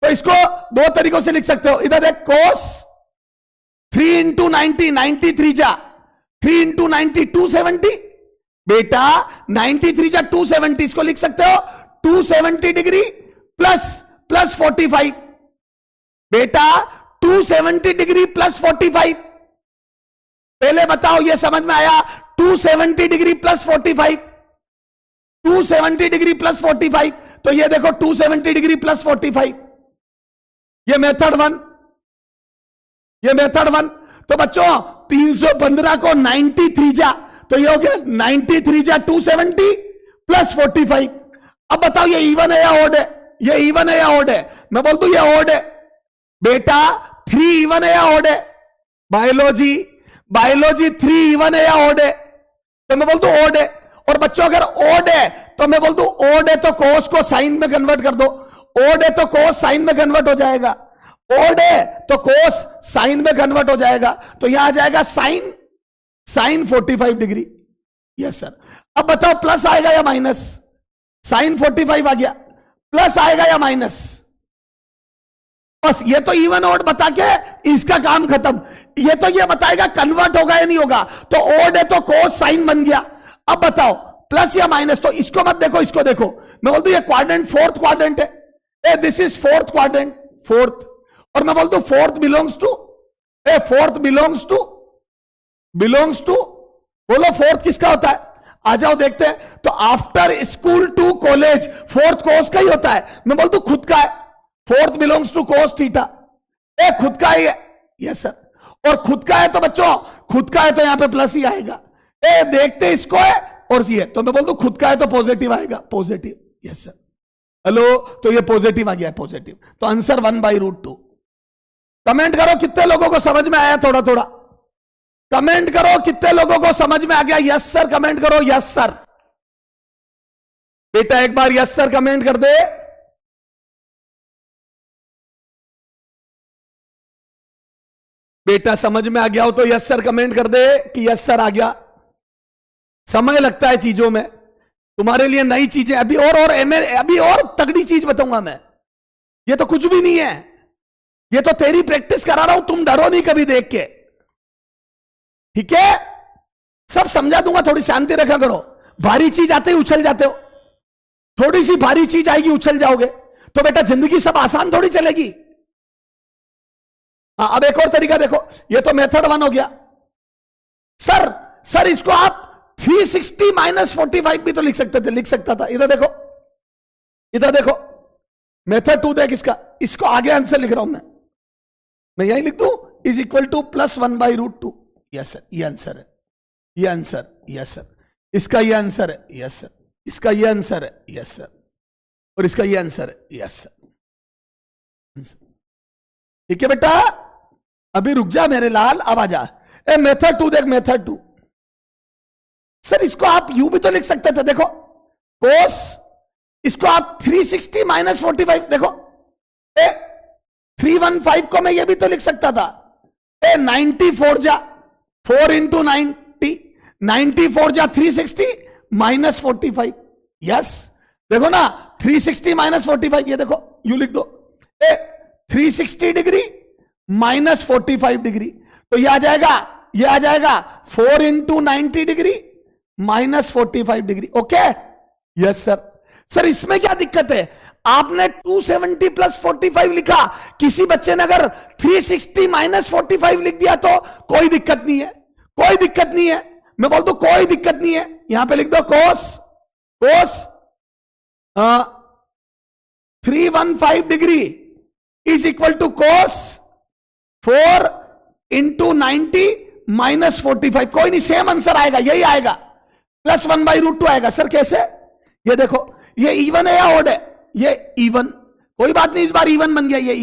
तो इसको दो तरीकों से लिख सकते हो। इधर देख, कोस 3 × 90, 93 जा 3 × 90 270। बेटा 93 जा 270, इसको लिख सकते हो 270 डिग्री प्लस 45। बेटा 270 डिग्री प्लस 45। पहले बताओ ये समझ में आया? 270 डिग्री प्लस 45, 270 डिग्री प्लस 45। तो ये देखो 270 डिग्री प्लस 45, ये मेथड 1, ये मेथड 1। तो बच्चों 315 को 93 जा, तो ये हो गया 93 जा 270 प्लस 45। अब बताओ ये इवन है या ऑड है? ये इवन है या ऑड है? मैं बोल दूं ये ऑड है। बेटा 3 इवन है या ऑड है? बायोलॉजी 3 इवन है या ऑड है? तो मैं बोल दूं ऑड है। और बच्चों अगर ऑड है तो मैं बोल दूं ऑड है तो कोस को साइन में कन्वर्ट कर दो। ऑड है तो कोस साइन में कन्वर्ट हो जाएगा। ऑड है तो कोस साइन में कन्वर्ट हो जाएगा। तो यहां आ जाएगा साइन 45 डिग्री। Yes sir. अब बताओ प्लस आएगा या माइनस? साइन 45 आ गया, प्लस आएगा या माइनस? बस ये तो इवन ऑड बता के इसका काम खत्म। ये तो ये बताएगा कन्वर्ट होगा या नहीं होगा। तो ऑड है तो कोस साइन बन गया। अब बताओ प्लस या माइनस? तो इसको मत देखो, इसको देखो। मैं बोलता हूं ये क्वाड्रेंट फोर्थ क्वाड्रेंट है। This is fourth quadrant, fourth, और मैं बोल दूं fourth belongs to, fourth belongs to, बोलो फोर्थ किसका होता है? आ जाओ देखते हैं। तो after school to college fourth cos का ही होता है। मैं बोल दूं खुद का है, fourth belongs to cos theta, खुद का ही है, यस सर। और खुद का है तो बच्चों, खुद का है तो यहां पे प्लस ही आएगा। देखते इसको है और ये, तो मैं बोल दूं खुद का है तो पॉजिटिव आएगा, पॉजिटिव, यस सर। हेलो, तो ये पॉजिटिव आ गया, पॉजिटिव। तो आंसर 1/√2। कमेंट करो कितने लोगों को समझ में आया, थोड़ा थोड़ा कमेंट करो कितने लोगों को समझ में आ गया। यस सर कमेंट करो, यस सर। बेटा एक बार यस सर कमेंट कर दे। बेटा समझ में आ गया हो तो यस सर कमेंट कर दे कि यस सर आ गया। समय लगता है चीजों में, तुम्हारे लिए नई चीजें, अभी और तगड़ी चीज बताऊंगा मैं। ये तो कुछ भी नहीं है, ये तो तेरी प्रैक्टिस करा रहा हूं, तुम डरो नहीं कभी देख के, ठीक है? सब समझा दूंगा, थोड़ी शांति रखा करो। भारी चीज आते ही उछल जाते हो, थोड़ी सी भारी चीज आएगी उछल जाओगे, तो बेटा जिंदगी सब आसान थोड़ी चलेगी। हाँ, अब एक और तरीका देखो, ये तो मेथड 1 हो गया। सर इसको आप 360 - 45 भी तो लिख सकते थे, लिख सकता था। इधर देखो, इधर देखो, मेथड 2 देख इसका, इसको आगे आंसर लिख रहा हूं मैं यही लिख दूं, is equal to +1/√2। Yes sir, ये आंसर है, ये आंसर, यस सर। इसका ये आंसर है, यस सर। इसका ये आंसर है, यस सर। और इसका ये आंसर है, यस सर। ठीक है बेटा, अभी रुक जा मेरे लाल, अब आ जा। मेथड 2 देख, मेथड 2। सर इसको आप यूं भी तो लिख सकते थे, देखो कोस, इसको आप 360 - 45 देखो, 315 को मैं ये भी तो लिख सकता था, 94 जा 4 × 90, 94 जा 360 - 45, यस। देखो ना, 360 - 45, ये देखो यू लिख दो, 360 डिग्री - 45 डिग्री, तो ये आ जाएगा 4 × 90 degree - 45 degree. Okay, yes sir. Sir इसमें क्या दिक्कत है? आपने 270 + 45 लिखा, किसी बच्चे ने अगर 360 - 45 लिख दिया तो कोई दिक्कत नहीं है, कोई दिक्कत नहीं है। मैं बोल दूं कोई दिक्कत नहीं है, यहां पे लिख दो cos 315 degree is equal to cos 4 × 90 - 45। कोई नहीं, सेम आंसर आएगा, यही आएगा, +1/√2 आएगा। सर कैसे? ये देखो, ये इवन है या ओड है? ये इवन, कोई बात नहीं, इस बार इवन बन गया, ये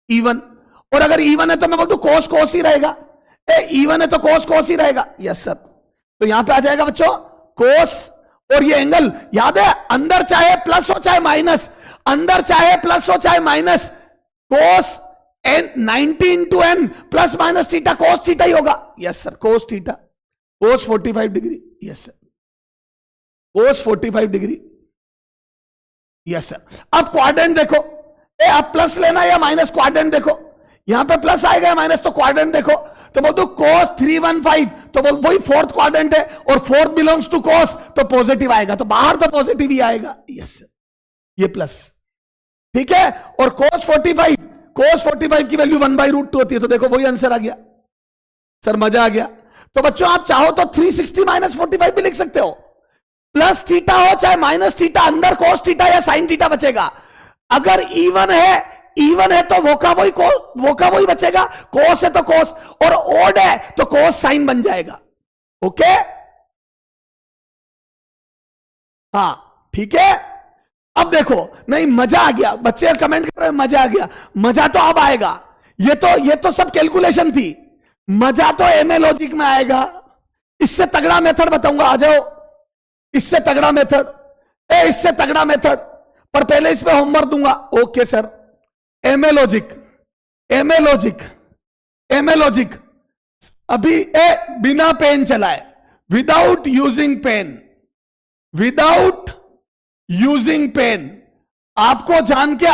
इवन। और अगर इवन है तो मैं बोल दूं कोस ही रहेगा, इवन है तो कोस ही रहेगा, यस सर। तो यहां पे आ जाएगा बच्चों कोस, और ये एंगल याद है, अंदर चाहे प्लस हो चाहे माइनस, अंदर चाहे प्लस हो चाहे minus, cos n 90 × n ± theta, cos theta ही होगा, yes sir. Cos theta, cos 45 degree, yes sir, cos 45 degree, yes sir. अब क्वाड्रेंट देखो, अब प्लस लेना या माइनस, क्वाड्रेंट देखो, यहां पे प्लस आएगा या माइनस, तो क्वाड्रेंट देखो, तो बोल दो कोस 315, तो बोल वही फोर्थ क्वाड्रेंट है, और फोर्थ बिलोंग्स टू कोस, तो पॉजिटिव आएगा, तो बाहर तो पॉजिटिव ही आएगा, यस सर, ये प्लस, ठीक है। और कोस 45 की वैल्यू 1/√2 होती है, तो देखो वही आंसर आ गया। सर मजा आ गया। तो बच्चों आप चाहो तो 360 - 45 भी लिख सकते हो, प्लस थीटा हो चाहे माइनस थीटा, अंदर कोस थीटा या साइन थीटा बचेगा। अगर इवन है तो वो का वही बचेगा, कोस है तो कोस, और ओड है तो कोस साइन बन जाएगा। ओके, हाँ ठीक है। अब देखो, नहीं मजा आ गया, बच्चे कमेंट कर रहे हैं मजा आ गया, मजा तो अब आएगा। ये तो सब कैलकुलेशन थी, मजा तो एमए लॉजिक में आएगा। इससे तगड़ा मेथड बताऊंगा, आ जाओ, इससे तगड़ा मेथड, पर पहले इस पे होमवर्क दूंगा। ओके सर, एमए लॉजिक अभी बिना पेन चलाए, विदाउट यूजिंग पेन। आपको जान के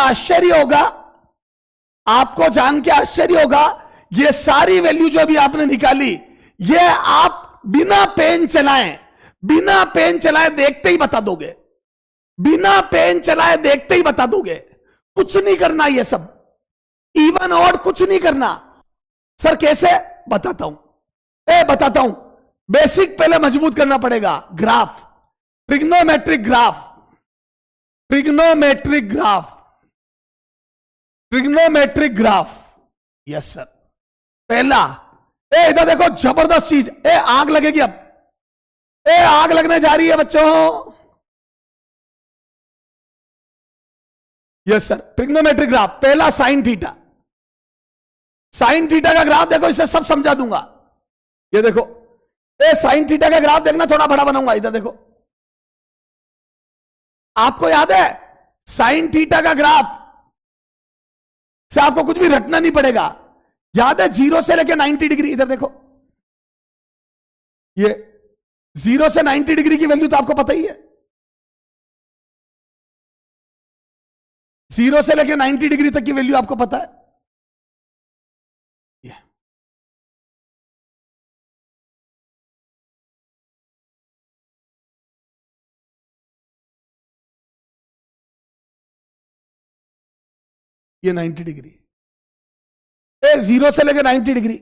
आश्चर्य होगा, ये सारी वैल्यू जो अभी आपने निकाली, ये आप बिना पेन चलाए देखते ही बता दोगे, बिना पेन चलाए देखते ही बता दोगे। कुछ नहीं करना, ये सब इवन ऑड कुछ नहीं करना। सर कैसे? बताता हूं। बेसिक पहले मजबूत करना पड़ेगा। Graph, trigonometric graph, yes sir. पहला, इधर देखो, जबरदस्त चीज, आग लगेगी अब, आग लगने जा रही है बच्चों। Yes sir, trigonometric graph. पहला साइन थीटा, का ग्राफ देखो, इसे सब समझा दूंगा। ये देखो, साइन थीटा का ग्राफ देखना, थोड़ा बड़ा बनाऊंगा। इधर देखो, आपको याद है साइन थीटा का ग्राफ से आपको कुछ भी रटना नहीं पड़ेगा। याद है 0 से लेकर 90 डिग्री। इधर देखो, ये 0 से 90 डिग्री की वैल्यू तो आपको पता ही है। 0 से लेकर 90 डिग्री तक की वैल्यू आपको पता है। ये 90 डिग्री, 0 से लेकर 90 डिग्री।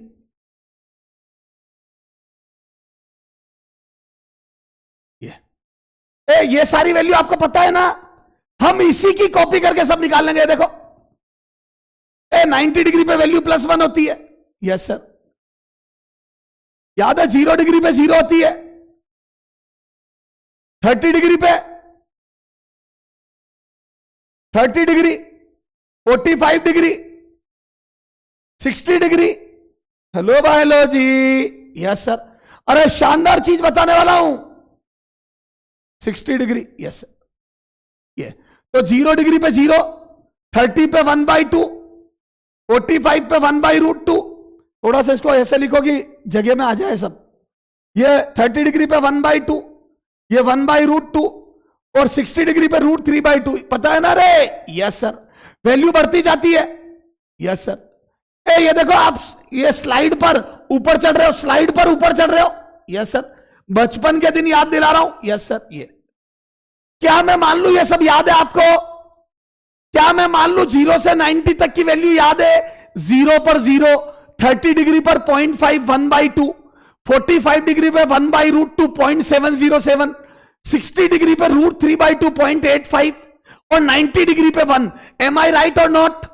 ये सारी वैल्यू आपको पता है ना। हम इसी की कॉपी करके सब निकाल लेंगे। देखो, 90 डिग्री पे वैल्यू +1 होती है। यस सर, याद है 0 डिग्री पे 0 होती है, 30 डिग्री पे 30 degree, 45 degree, 60 degree. Hello biology, yes sir. अरे शानदार चीज बताने वाला हूं, 60 डिग्री, यस सर। ये तो 0 डिग्री पे 0, 30 पे 1/2, 45 पे 1/√2। थोड़ा सा इसको ऐसे लिखो कि जगह में आ जाए सब। ये 30 डिग्री पे 1/2, ये 1/√2, और 60 डिग्री पे √3/2। पता है ना रे? Yes sir. वैल्यू बढ़ती जाती है। Yes sir. ये देखो, आप ये स्लाइड पर ऊपर चढ़ रहे हो, स्लाइड पर ऊपर चढ़ रहे हो। Yes sir. बचपन के दिन याद दिला रहा हूं। Yes sir. ये क्या मैं मान लू ये सब याद है आपको? क्या मैं मान लू 0 से 90 तक की वैल्यू याद है? 0 पर 0, 30 डिग्री पर 0.5, 1/2, 45 डिग्री पे 1/√2, 0.707, 60 डिग्री पे √3/2, 0.85, और 90 डिग्री पे 1। एम आई राइट और नॉट?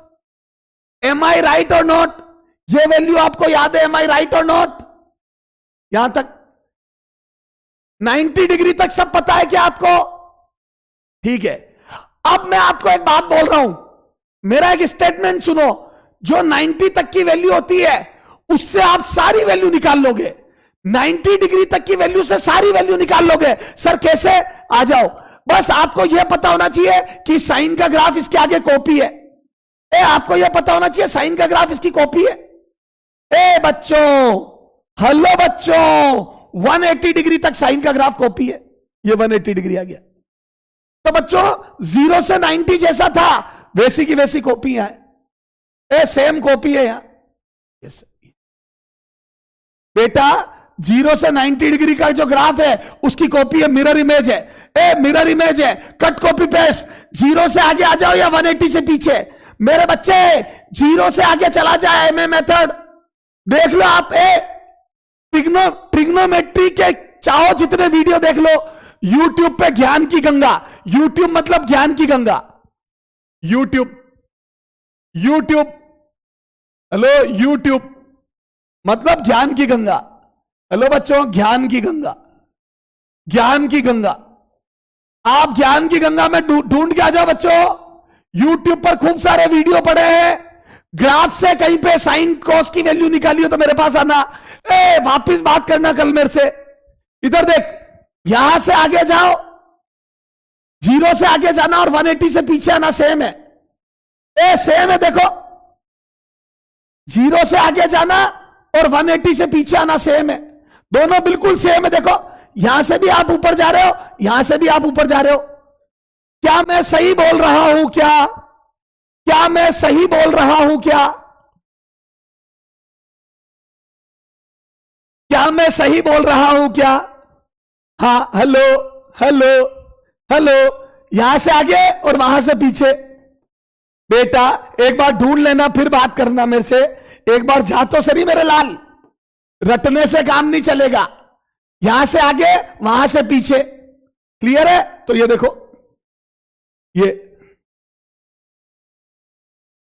एम आई राइट और नॉट? ये वैल्यू आपको याद है? एम आई राइट और नॉट? यहां तक 90 डिग्री तक सब पता है क्या आपको? ठीक है। अब मैं आपको एक बात बोल रहा हूं, मेरा एक स्टेटमेंट सुनो। जो 90 तक की वैल्यू होती है उससे आप सारी वैल्यू निकाल लोगे। 90 डिग्री तक की वैल्यू से सारी वैल्यू निकाल लोगे। सर कैसे? आ जाओ। बस आपको यह पता होना चाहिए कि साइन का ग्राफ इसके आगे कॉपी है। आपको यह पता होना चाहिए साइन का ग्राफ इसकी कॉपी है। बच्चों, हेलो बच्चों, 180 डिग्री तक साइन का ग्राफ कॉपी है। ये 180 डिग्री आ गया। तो बच्चों 0 से 90 जैसा था वैसी की वैसी कॉपी है। सेम कॉपी है यहां। यस बेटा, 0 से 90 डिग्री का जो ग्राफ है उसकी कॉपी है, मिरर इमेज है। मिरर इमेज है, कट कॉपी पेस्ट। 0 से आगे आ जाओ या 180 से पीछे। मेरे बच्चे 0 से आगे चला जाए एमए मेथड देख लो आप। ट्रिग्नोमेट्री के चाहो जितने वीडियो देख लो यूट्यूब पे। ज्ञान की गंगा, यूट्यूब मतलब ज्ञान की गंगा। यूट्यूब हेलो, यूट्यूब मतलब ज्ञान की गंगा। हेलो बच्चों, ज्ञान की गंगा, ज्ञान की गंगा। आप ज्ञान की गंगा में ढूंढ के आ जाओ बच्चों। यूट्यूब पर खूब सारे वीडियो पड़े हैं। ग्राफ से कहीं पे साइन कॉस की वैल्यू निकाली हो तो मेरे पास आना। वापिस बात करना कल मेरे से। इधर देख, यहां से आगे जाओ, 0 से आगे जाना और 180 से पीछे आना सेम है। सेम है। देखो 0 से आगे जाना और 180 से पीछे आना सेम है। दोनों बिल्कुल सेम है। देखो यहां से भी आप ऊपर जा रहे हो, यहां से भी आप ऊपर जा रहे हो। क्या मैं सही बोल रहा हूं? क्या मैं सही बोल रहा हूं? क्या मैं सही बोल रहा हूं? क्या? हाँ, हेलो हेलो हेलो। यहां से आगे और वहां से पीछे। बेटा एक बार ढूंढ लेना, फिर बात करना मेरे से। एक बार जा तो सही मेरे लाल, रटने से काम नहीं चलेगा। यहां से आगे, वहां से पीछे, क्लियर है? तो ये देखो, ये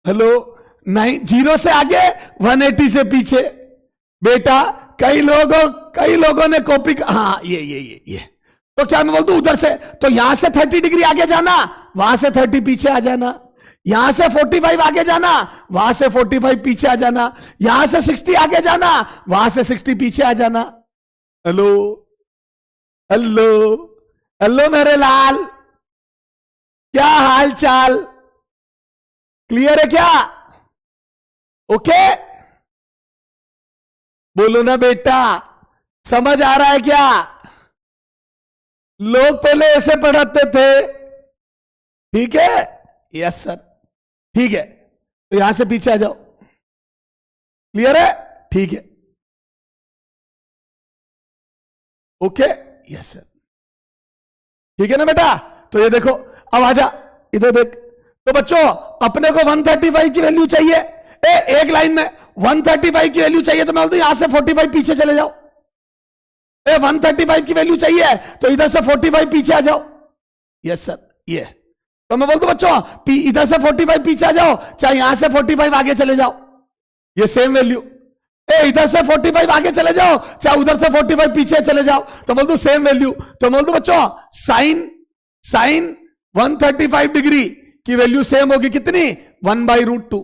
हेलो, नहीं, 0 से आगे 180 से पीछे। बेटा कई लोगों ने कॉपी, हाँ ये तो क्या मैं बोल दूं उधर से? तो यहां से 30 डिग्री आगे जाना, वहां से 30 पीछे आ जाना। यहां से 45 आगे जाना, वहां से 45 पीछे आ जाना। यहां से 60 आगे जाना, वहां से 60 पीछे आ जाना। हेलो हेलो हेलो मेरे लाल, क्या हाल चाल? क्लियर है क्या? ओके, बोलो ना बेटा, समझ आ रहा है क्या? लोग पहले ऐसे पढ़ाते थे, ठीक है? यस सर, ठीक है। तो यहां से पीछे आ जाओ, क्लियर है? ठीक है, ओके, यस सर, ठीक है ना बेटा? तो ये देखो, अब आजा इधर देख। तो बच्चों अपने को 135 की वैल्यू चाहिए। एक लाइन में 135 की वैल्यू चाहिए, तो मैं बोलता हूं यहां से 45 पीछे चले जाओ। 135 की वैल्यू चाहिए, तो इधर से 45 पीछे आ जाओ। यस सर, ये तो मैं बोलता हूं बच्चों इधर से 45 पीछे आ जाओ, चाहे यहां से 45 आगे चले जाओ, ये सेम वैल्यू। इधर से 45 आगे चले जाओ, चाहे उधर से 45 पीछे चले जाओ, तो बोल दो सेम वैल्यू। तो बोल दो बच्चों साइन 135 डिग्री की वैल्यू सेम होगी कितनी? 1/√2।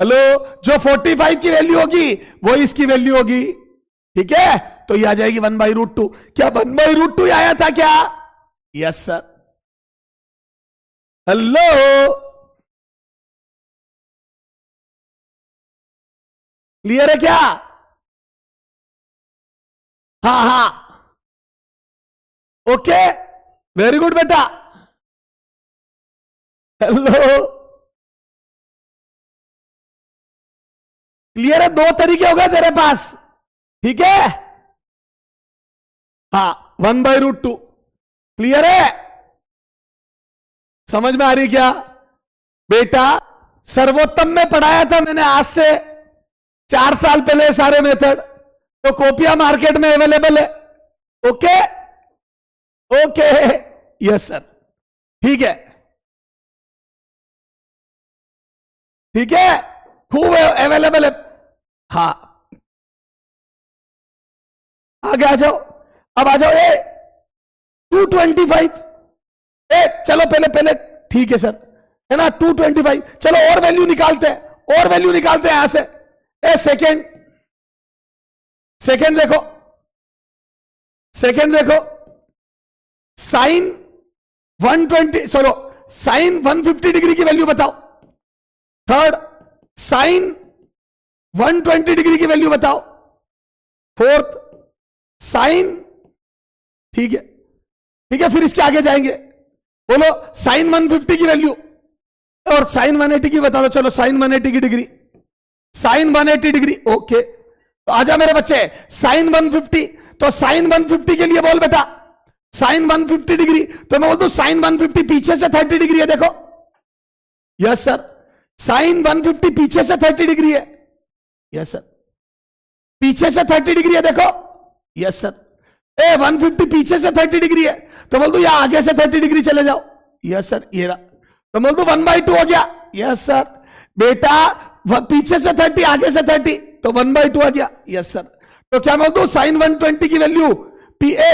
हेलो, जो 45 की वैल्यू होगी वो इसकी वैल्यू होगी, ठीक है? तो ये आ जाएगी 1/√2। क्या 1/√2 आया था क्या? Yes sir. हेलो, क्लियर है क्या? हाँ हाँ, ओके, वेरी गुड बेटा। हेलो, क्लियर है? 2 तरीके हो गए तेरे पास, ठीक है? हाँ, 1/√2, क्लियर है? समझ में आ रही क्या बेटा? सर्वोत्तम में पढ़ाया था मैंने आज से 4 साल पहले सारे मेथड, तो कॉपियां मार्केट में अवेलेबल है। ओके ओके, यस सर, ठीक है, ठीक है, खूब अवेलेबल है। हाँ, आगे आ जाओ, अब आ जाओ। 225, चलो पहले ठीक है सर, है ना? 225, चलो और वैल्यू निकालते हैं, और वैल्यू निकालते हैं यहां से। सेकेंड देखो, साइन 150 डिग्री की वैल्यू बताओ। थर्ड, साइन 120 डिग्री की वैल्यू बताओ। फोर्थ, साइन, ठीक है, फिर इसके आगे जाएंगे। बोलो साइन 150 की वैल्यू और साइन 180 की बता दो। चलो साइन 180 की डिग्री, साइन 180 डिग्री, ओके। तो आजा मेरे बच्चे, साइन 150, तो साइन 150 के लिए बोल बेटा साइन 150 डिग्री। तो मैं बोल दूं साइन 150 पीछे से 30 डिग्री है, देखो। यस सर, साइन 150 पीछे से 30 डिग्री है। यस सर, पीछे से 30 डिग्री है, देखो। यस सर, 150 पीछे से 30 डिग्री है, तो बोल दो या आगे से 30 डिग्री चले जाओ। यस सर, ये रहा, तो बोल दो 1/2 हो गया। यस सर बेटा, पीछे से 30 आगे से 30, तो 1/2 आ गया। यस सर, तो क्या बोल दो साइन 120 की वैल्यू,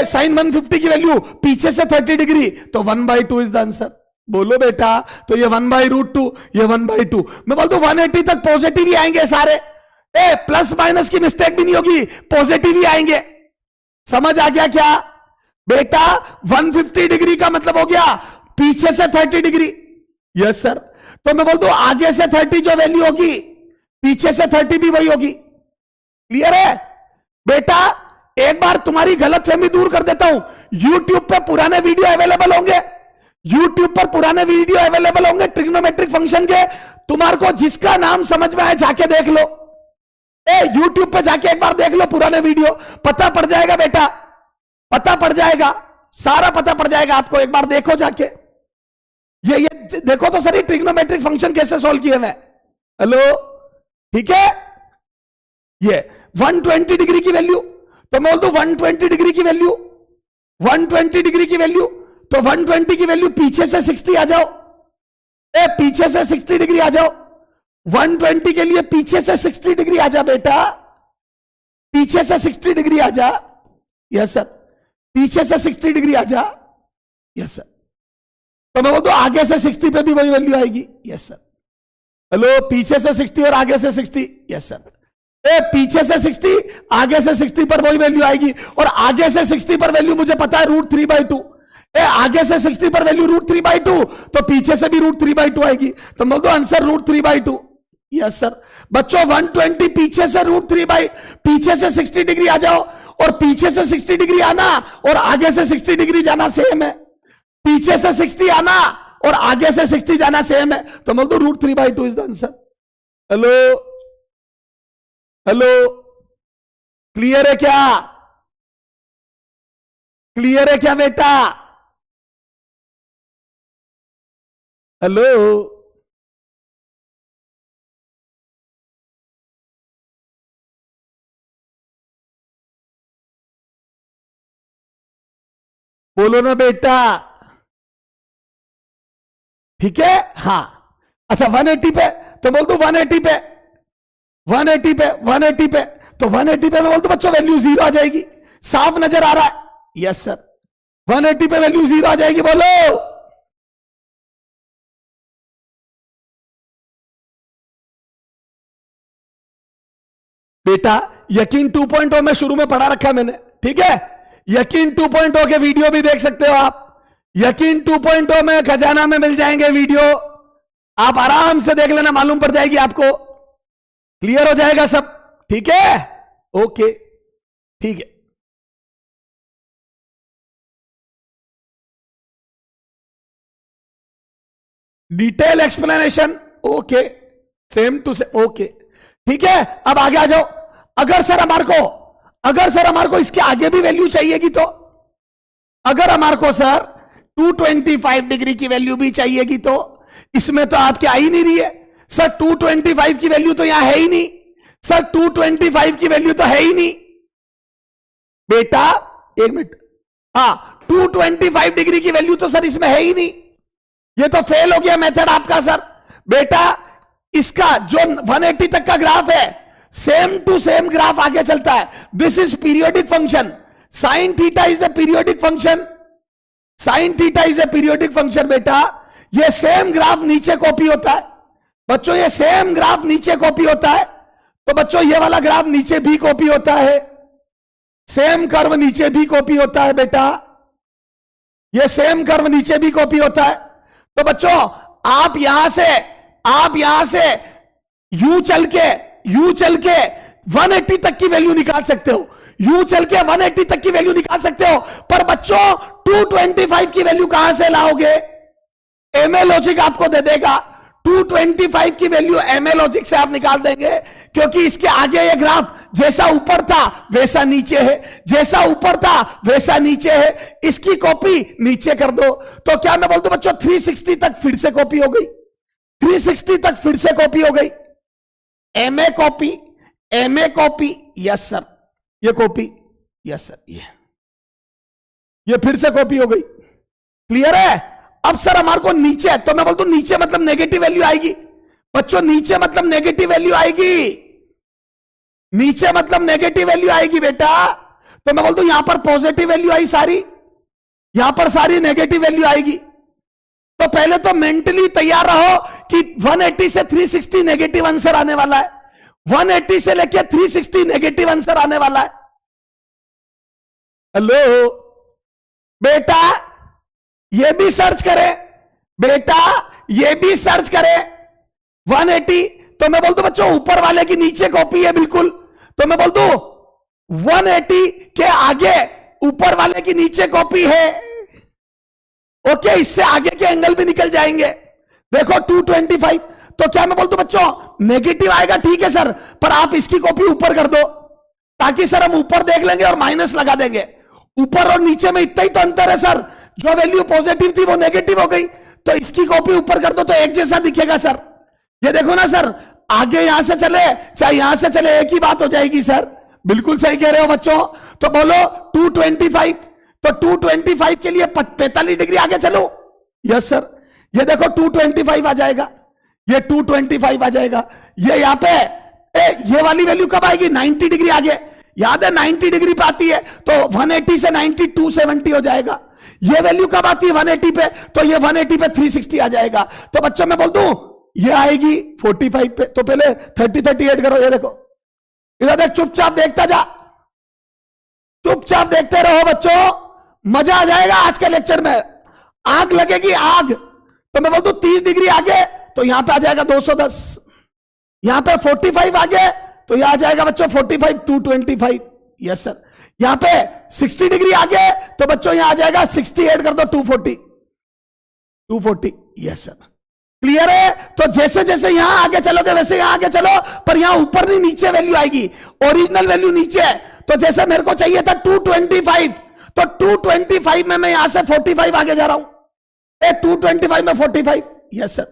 साइन 150 की वैल्यू पीछे से 30 डिग्री, तो 1/2 इज द आंसर। बोलो बेटा, तो ये 1/√2, ये 1/2। मैं बोल दू 180 तक पॉजिटिव ही आएंगे सारे, प्लस माइनस की मिस्टेक भी नहीं होगी, पॉजिटिव ही आएंगे। समझ आ गया क्या बेटा? 150 डिग्री का मतलब हो गया पीछे से 30 डिग्री। यस सर, तो मैं बोल दूं आगे से 30 जो वैल्यू होगी, पीछे से 30 भी वही होगी। क्लियर है बेटा? एक बार तुम्हारी गलतफहमी दूर कर देता हूं, यूट्यूब पे पुराने वीडियो अवेलेबल होंगे, यूट्यूब पर पुराने वीडियो अवेलेबल होंगे ट्रिग्नोमेट्रिक फंक्शन के। तुम्हारे को जिसका नाम समझ में आए जाके देख लो, यूट्यूब पे जाके एक बार देख लो पुराने वीडियो, पता पड़ जाएगा बेटा, पता पड़ जाएगा, सारा पता पड़ जाएगा आपको। एक बार देखो जाके, ये देखो तो सर, ये ट्रिग्नोमेट्रिक फंक्शन कैसे सॉल्व किए मैं। हेलो, ठीक है। ये 120 डिग्री की वैल्यू, तो मैं बोल दूं 120 डिग्री की वैल्यू, 120 डिग्री की वैल्यू, तो 120 की वैल्यू पीछे से 60 आ जाओ, पीछे से 60 डिग्री आ जाओ। 120 के लिए पीछे से 60 डिग्री आ जा बेटा, पीछे से 60 डिग्री आ जा। यस सर, पीछे से 60 डिग्री आ जा। यस सर, तो मैं बोल दूं आगे से 60 पे भी वही वैल्यू आएगी। Yes sir. हेलो, पीछे से 60 और आगे से 60। यस सर, पीछे से 60 आगे से 60 पर वही वैल्यू आएगी, और आगे से 60 पर वैल्यू मुझे पता है √3/2। आगे से 60 पर वैल्यू √3/2, तो पीछे से भी √3/2 आएगी, तो बोल दो आंसर √3/2। Yes sir. बच्चों 120 पीछे से पीछे से 60 डिग्री आ जाओ, और पीछे से 60 डिग्री आना और आगे से 60 डिग्री जाना सेम है। पीछे से 60 आना और आगे से 60 जाना सेम है, तो बोल दो √3/2 is the answer. Hello, hello, clear है क्या? क्लियर है क्या बेटा? हेलो, बोलो ना बेटा, ठीक है। हाँ, अच्छा 180 पे, तो बोल दो 180 पे, 180 पे, 180 पे, तो 180 पे मैं बोल दो बच्चों वैल्यू 0 आ जाएगी। साफ नजर आ रहा है? यस सर, 180 पे वैल्यू 0 आ जाएगी। बोलो बेटा, यकीन 2.0 में शुरू में पढ़ा रखा मैंने, ठीक है। यकीन 2.0 के वीडियो भी देख सकते हो आप। यकीन 2.0 में खजाना में मिल जाएंगे वीडियो, आप आराम से देख लेना, मालूम पड़ जाएगी आपको, क्लियर हो जाएगा सब, ठीक है। ओके, ठीक है। Detail explanation, okay, same to same, okay, ठीक है। अब आगे आ जाओ। अगर सर हमारे को इसके आगे भी वैल्यू चाहिएगी, तो अगर हमारे को सर 225 डिग्री की वैल्यू भी चाहिएगी, तो इसमें तो आपके आ ही नहीं रही है सर। 225 की वैल्यू तो यहां है ही नहीं सर, 225 की वैल्यू तो है ही नहीं बेटा। एक मिनट, हाँ 225 डिग्री की वैल्यू तो सर इसमें है ही नहीं, ये तो फेल हो गया मेथड आपका सर। बेटा इसका जो 180 तक का ग्राफ है, सेम टू सेम ग्राफ आगे चलता है। This is periodic function, sine theta is the periodic function, sine theta is a periodic function बेटा। ये सेम ग्राफ नीचे कॉपी होता है बच्चों, ये सेम ग्राफ नीचे कॉपी होता है, तो बच्चों ये वाला ग्राफ नीचे भी कॉपी होता है, सेम कर्व नीचे भी कॉपी होता है बेटा, ये सेम कर्व नीचे भी कॉपी होता है। तो बच्चों आप यहां से यू चल के 180 तक की वैल्यू निकाल सकते हो, यू चल के 180 तक की वैल्यू निकाल सकते हो, पर बच्चों 225 की वैल्यू कहां से लाओगे? एमए लॉजिक आपको दे देगा। 225 की वैल्यू एमए लॉजिक से आप निकाल देंगे, क्योंकि इसके आगे ये ग्राफ जैसा ऊपर था वैसा नीचे है, जैसा ऊपर था वैसा नीचे है, इसकी कॉपी नीचे कर दो। तो क्या मैं बोल दूं बच्चों 360 तक फिर से कॉपी हो गई, 360 तक फिर से कॉपी हो गई। एमए कॉपी, यस सर, ये कॉपी, यस सर, ये फिर से कॉपी हो गई, क्लियर है। अब सर हमारे को नीचे, तो मैं बोलता हूं नीचे मतलब नेगेटिव वैल्यू आएगी बच्चों, नीचे मतलब नेगेटिव वैल्यू आएगी, नीचे मतलब नेगेटिव वैल्यू आएगी बेटा। तो मैं बोलता हूं यहां पर पॉजिटिव वैल्यू आई सारी, यहां पर सारी नेगेटिव वैल्यू आएगी। तो पहले तो मेंटली तैयार रहो कि 180 से 360 नेगेटिव आंसर आने वाला है, 180 से लेकर 360 नेगेटिव आंसर आने वाला है। हेलो बेटा, ये भी सर्च करें बेटा, ये भी सर्च करें 180। तो मैं बोल दूं बच्चों ऊपर वाले की नीचे कॉपी है बिल्कुल, तो मैं बोल दूं 180 के आगे ऊपर वाले की नीचे कॉपी है। ओके, इससे आगे के एंगल भी निकल जाएंगे। देखो 225, तो क्या मैं बोल दूं बच्चों नेगेटिव आएगा, ठीक है सर, पर आप इसकी कॉपी ऊपर कर दो, ताकि सर हम ऊपर देख लेंगे और माइनस लगा देंगे। ऊपर और नीचे में इतना ही तो अंतर है सर, जो वैल्यू पॉजिटिव थी वो नेगेटिव हो गई, तो इसकी कॉपी ऊपर कर दो तो एक जैसा दिखेगा सर। ये देखो ना सर, आगे यहां से चले चाहे यहां से चले एक ही बात हो जाएगी सर। बिल्कुल सही कह रहे हो बच्चों। तो बोलो 225, तो 225 के लिए 45 डिग्री आगे चलो। यस सर, ये देखो 225 आ जाएगा, ये 225 आ जाएगा। ये यहां पे ये वाली वैल्यू कब आएगी? 90 डिग्री आगे। याद है 90 डिग्री पे आती है तो 180 से 90 270 हो जाएगा। ये वैल्यू कब आती है 180 पे? तो ये 180 पे 360 आ जाएगा। तो बच्चों मैं बोल दूं ये आएगी 45 पे। तो पहले 30 38 करो। ये देखो इधर देख, चुपचाप देखता जा, चुपचाप देखते रहो बच्चों, मजा आ जाएगा आज के लेक्चर में। आग लगेगी आग। तो मैं बोल दूं 30 डिग्री आगे तो यहां पे आ जाएगा 210, यहां पे 45 आगे तो यहां आ जाएगा बच्चों 45 225। Yes sir. यहां पे 60 डिग्री आगे तो बच्चों यहां आ जाएगा 68 कर दो 240। यस सर, क्लियर है? तो जैसे जैसे यहां आगे चलोगे वैसे यहां आगे चलो, पर यहां ऊपर नहीं नीचे वैल्यू आएगी, ओरिजिनल वैल्यू नीचे है। तो जैसे मेरे को चाहिए था 225, तो 225 में मैं यहां से 45 आगे जा रहा हूं। 225 में 45। Yes sir.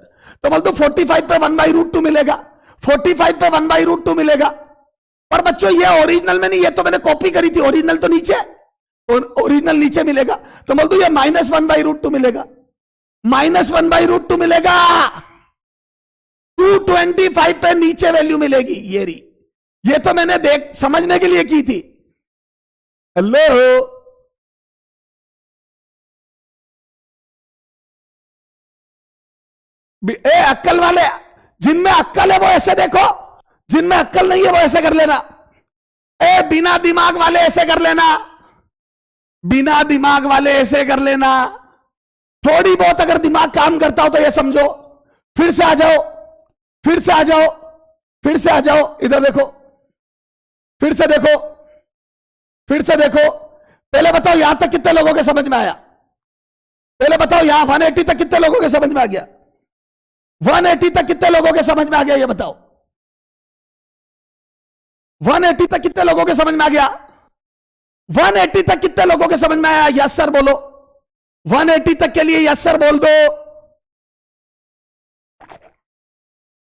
तो बोल दो 45 पे 1/√2 मिलेगा, 45 पे 1/√2 मिलेगा। पर बच्चों ये ओरिजिनल में नहीं, ये तो मैंने कॉपी करी थी, ओरिजिनल तो नीचे, ओरिजिनल नीचे मिलेगा। तो बोल दो ये -1/√2 मिलेगा, -1/√2 मिलेगा। 225 पे नीचे वैल्यू मिलेगी ये रही। ये तो मैंने देख समझने के लिए की थी। हेलो, अक्कल वाले, जिनमें अक्कल है वो ऐसे देखो, जिनमें अक्कल नहीं है वो ऐसे कर लेना। बिना दिमाग वाले ऐसे कर लेना, बिना दिमाग वाले ऐसे कर लेना। थोड़ी बहुत अगर दिमाग काम करता हो तो ये समझो। फिर से आ जाओ, फिर से आ जाओ, फिर से आ जाओ, इधर देखो, फिर से देखो, फिर से देखो। पहले बताओ यहां तक कितने लोगों के समझ में आया? पहले बताओ यहां 180 तक कितने लोगों के समझ में आ गया? 180 तक कितने लोगों के समझ में आ गया ये बताओ? 180 तक कितने लोगों के समझ में आ गया? 180 तक कितने लोगों के समझ में आया? यस सर बोलो। 180 तक के लिए यस सर बोल दो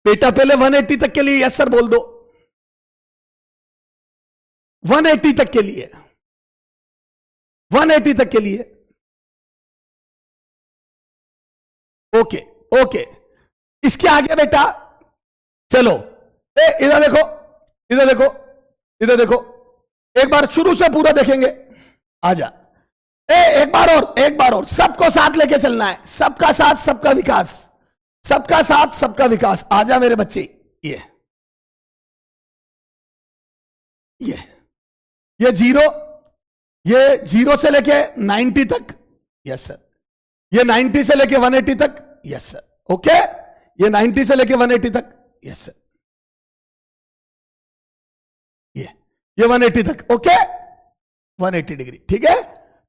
बेटा। पहले 180 तक के लिए यस सर बोल दो। 180 तक के लिए, 180 तक के लिए ओके ओके। इसके आगे बेटा चलो, इधर देखो, इधर देखो, इधर देखो। एक बार शुरू से पूरा देखेंगे। आजा, एक बार और, एक बार और। सबको साथ लेके चलना है। सबका साथ सबका विकास, सबका साथ सबका विकास। आजा मेरे बच्चे। ये जीरो, ये 0 से लेके 90 तक। Yes sir. ये 90 से लेके 180 तक। Yes sir. ओके, ये 90 से लेके 180 तक। Yes sir. ये 180 तक। Okay, 180 degree. ठीक है,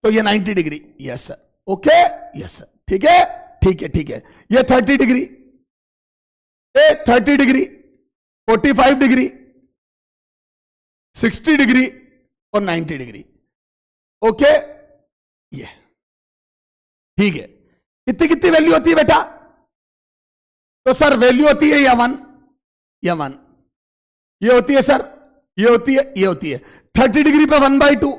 तो ये 90 degree. Yes sir. Okay, yes sir. ठीक है, ठीक है, ठीक है। ये 30 डिग्री, 30 डिग्री, 45 डिग्री, 60 डिग्री और 90 डिग्री। ओके, ये ठीक है। कितनी कितनी वैल्यू होती है बेटा? तो सर वैल्यू होती है या 1 या 1। ये होती है सर, ये होती है, ये होती है 30 डिग्री पे 1/2,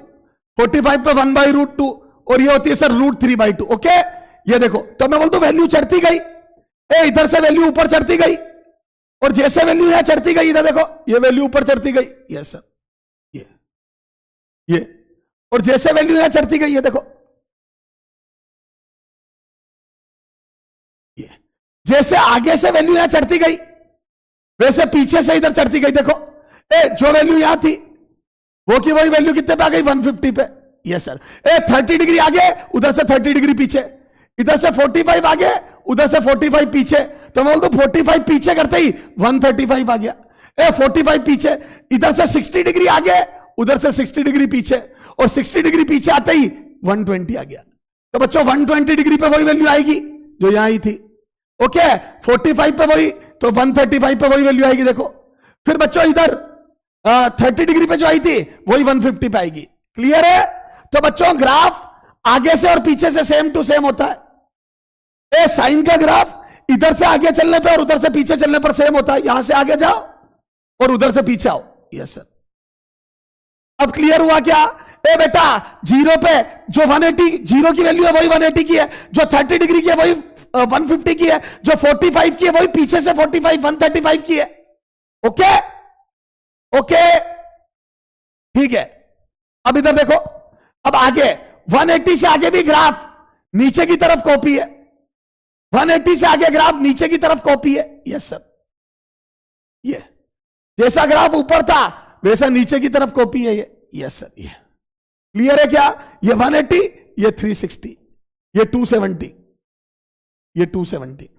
45 पे 1/√2 और ये होती है सर √3/2। ओके, ये देखो। तो मैं बोलता हूं वैल्यू चढ़ती गई, इधर से वैल्यू ऊपर चढ़ती गई और जैसे वैल्यू यहां चढ़ती गई, इधर देखो ये वैल्यू ऊपर चढ़ती गई। Yes sir. ये और जैसे वैल्यू यहां चढ़ती गई, ये देखो, ये जैसे आगे से वैल्यू यहां चढ़ती गई वैसे पीछे से इधर चढ़ती गई। देखो जो वैल्यू यहां थी वो की वही वैल्यू कितने पे आ गई? 150 पे। Yes sir. 30 डिग्री आगे, उधर से 30 डिग्री पीछे, इधर से 45 आगे, उधर से 45 पीछे। तो मैं बोल दूं 45 पीछे करते ही 135 आ गया। 45 पीछे, इधर से 60 डिग्री आगे, उधर से 60 डिग्री पीछे और 60 डिग्री पीछे आते ही 120 आ गया। तो बच्चों 120 डिग्री पे वही वैल्यू आएगी जो यहां आई थी। ओके, 45 पे वही, तो 135 पे वही वैल्यू आएगी। देखो फिर बच्चों इधर 30 डिग्री पे जो आई थी वही 150 पे आएगी। क्लियर है? तो बच्चों ग्राफ आगे से और पीछे से सेम टू सेम होता है। ए साइन का ग्राफ इधर से आगे चलने पे और उधर से पीछे चलने पर सेम होता है। यहां से आगे जाओ और उधर से पीछे आओ। Yes sir. अब क्लियर हुआ क्या? ए बेटा, जीरो पे जो 180 जीरो की वैल्यू है वही 180 की है, जो 30 डिग्री की है वही 150 की है, जो 45 की है वही पीछे से 45 135 की है। ओके ओके ठीक है। अब इधर देखो, अब आगे 180 से आगे भी ग्राफ नीचे की तरफ कॉपी है, 180 से आगे ग्राफ नीचे की तरफ कॉपी है। Yes sir. ये जैसा ग्राफ ऊपर था वैसा नीचे की तरफ कॉपी है ये। Yes sir. ये क्लियर है क्या? ये 180, ये 360, ये 270, ये 270,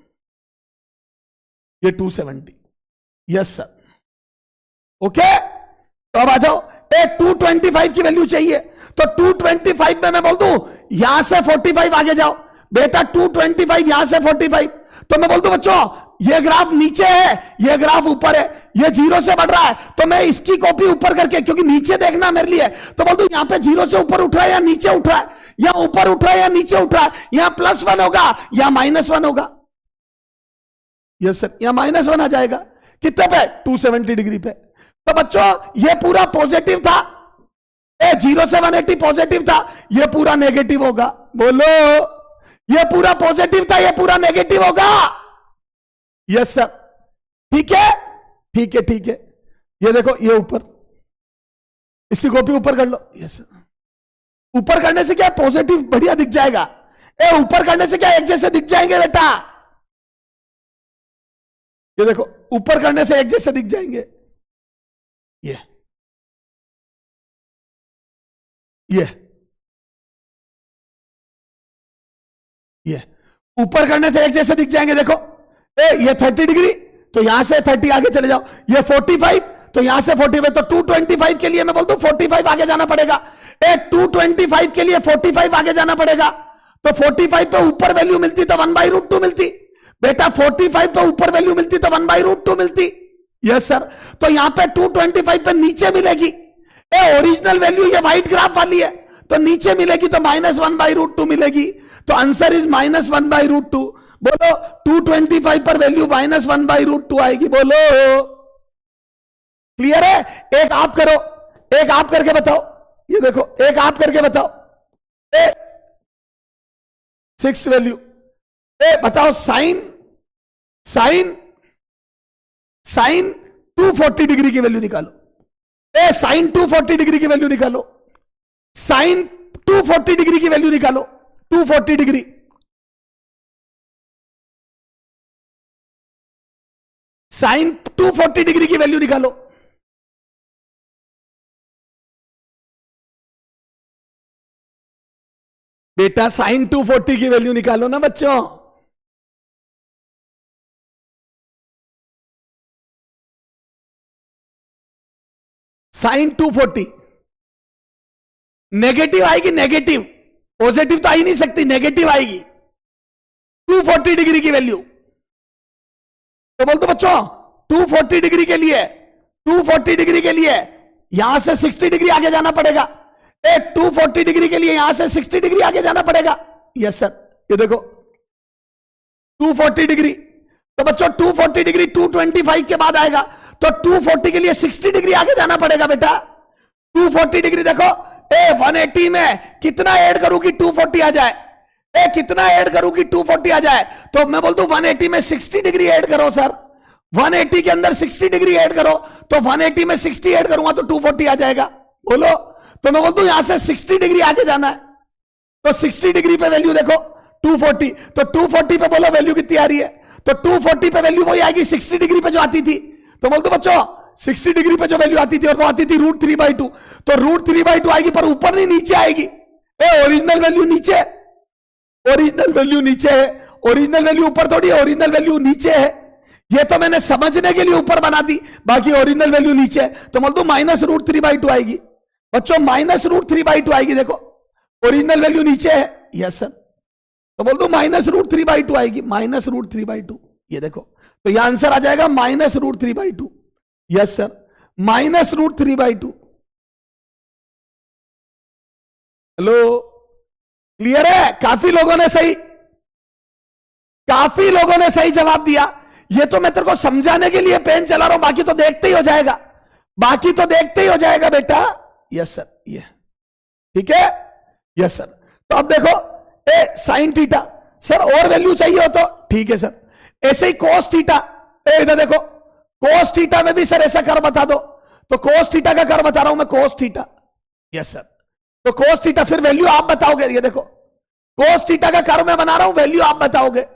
ये 270। Yes sir. ओके, तो अब आ जाओ। ए 225 की वैल्यू चाहिए, तो 225 में मैं बोल दूं यहां से 45 आगे जाओ। बेटा 225 यहां से 45, तो मैं बोल दूं बच्चों ये ग्राफ नीचे है, ये ग्राफ ऊपर है, ये जीरो से बढ़ रहा है, तो मैं इसकी कॉपी ऊपर करके, क्योंकि नीचे देखना मेरे लिए, तो बोल दूं यहां पे जीरो से ऊपर उठ रहा है या नीचे उठ रहा है, या ऊपर उठ रहा है या नीचे उठ रहा है, यहां +1 होगा या -1 होगा। यस सर, यहां -1 आ जाएगा। कितने पे? 270 डिग्री पे। तो बच्चों ये पूरा पॉजिटिव था, 0 से 180 पॉजिटिव था, ये पूरा नेगेटिव होगा। बोलो, ये पूरा पॉजिटिव था, ये पूरा नेगेटिव होगा। Yes sir. ठीक है ठीक है ठीक है। ये देखो, ये ऊपर, इसकी कॉपी ऊपर कर लो। Yes sir. ऊपर करने से क्या पॉजिटिव बढ़िया दिख जाएगा। ऊपर करने से क्या एक जैसे दिख जाएंगे बेटा। ये देखो, ऊपर करने से एक जैसे दिख जाएंगे। ये ऊपर करने से एक जैसे दिख जाएंगे। देखो, ये 30 डिग्री, तो यहां से 30 आगे चले जाओ। ये 45, तो यहां से 45, तो 225 के लिए मैं बोलता हूं 45 आगे जाना पड़ेगा। 225 के लिए 45 आगे जाना पड़ेगा। तो 45 पे ऊपर वैल्यू मिलती तो 1/√2 मिलती। बेटा 45 पे ऊपर वैल्यू मिलती तो 1/√2 मिलती। Yes sir. तो यहां पे 225 पे नीचे मिलेगी। ओरिजिनल वैल्यू ये व्हाइट ग्राफ वाली है, तो नीचे मिलेगी तो -1/√2 मिलेगी। तो आंसर इज -1/√2। बोलो 225 पर वैल्यू -1/√2 आएगी। बोलो क्लियर है? एक आप करो, एक आप करके बताओ। ये देखो, एक आप करके बताओ। 6 वैल्यू बताओ। साइन 240 डिग्री की वैल्यू निकालो। साइन 240 डिग्री की वैल्यू निकालो। साइन 240 डिग्री की वैल्यू निकालो। 240 डिग्री, साइन 240 डिग्री की वैल्यू निकालो। बेटा साइन 240 की वैल्यू निकालो ना बच्चों। साइन 240 नेगेटिव आएगी, नेगेटिव, पॉजिटिव तो आ ही नहीं सकती, नेगेटिव आएगी। 240 डिग्री की वैल्यू, तो बोल दो बच्चों 240 डिग्री के लिए, 240 डिग्री के लिए यहां से 60 डिग्री आगे जाना पड़ेगा। 240 डिग्री के लिए यहां से 60 डिग्री आगे जाना पड़ेगा। Yes sir. ये देखो 240 डिग्री, तो बच्चों 240 डिग्री 225 के बाद आएगा, तो 240 के लिए 60 डिग्री आगे जाना पड़ेगा बेटा। 240 डिग्री देखो, 180 में कितना ऐड करूं कि 240 आ जाए। कितना ऐड करूं कि 240 आ जाए, तो मैं बोलता हूं 180 में 60 डिग्री ऐड करो सर। 180 के अंदर 60 डिग्री ऐड करो, तो 180 में 60 ऐड करूंगा तो 240 आ जाएगा। बोलो, तो मैं बोलता हूं यहां से 60 डिग्री आगे जाना है, तो 60 डिग्री पे वैल्यू देखो 240, तो 240 पे बोलो वैल्यू कितनी आ रही है, तो 240 पे वैल्यू वही आएगी 60 डिग्री पे जो आती थी। तो बोल दो बच्चों 60 डिग्री पे जो वैल्यू आती थी, और वो आती थी √3/2, तो √3/2 आएगी, पर ऊपर नहीं नीचे आएगी। ओरिजिनल वैल्यू नीचे, ओरिजिनल वैल्यू नीचे है, ओरिजिनल वैल्यू ऊपर थोड़ी है, ओरिजिनल वैल्यू नीचे है। ये तो मैंने समझने के लिए ऊपर बना दी, बाकी ओरिजिनल वैल्यू नीचे है। तो बोल दो -√3/2 आएगी बच्चों, -√3/2 आएगी। देखो ओरिजिनल वैल्यू नीचे है। Yes sir. तो बोल दो -√3/2 आएगी, -√3/2। ये देखो, तो यह आंसर आ जाएगा -√3/2। Yes sir, -√3/2। हेलो, क्लियर है? काफी लोगों ने सही काफी लोगों ने सही जवाब दिया। ये तो मैं तेरे को समझाने के लिए पेन चला रहा हूं, बाकी तो देखते ही हो जाएगा, बाकी तो देखते ही हो जाएगा बेटा। यस सर, ये ठीक है। यस सर, तो अब देखो ए साइन थीटा, सर और वैल्यू चाहिए हो तो ठीक है सर। ऐसे ही कोस थीटा, इधर देखो कोस थीटा में भी सर ऐसा कर बता दो, तो कोस थीटा का कर बता रहा हूं मैं, कोस थीटा। यस सर, तो कोस थीटा फिर वैल्यू आप बताओगे। ये देखो कोस थीटा का कर मैं बना रहा हूं, वैल्यू आप बताओगे।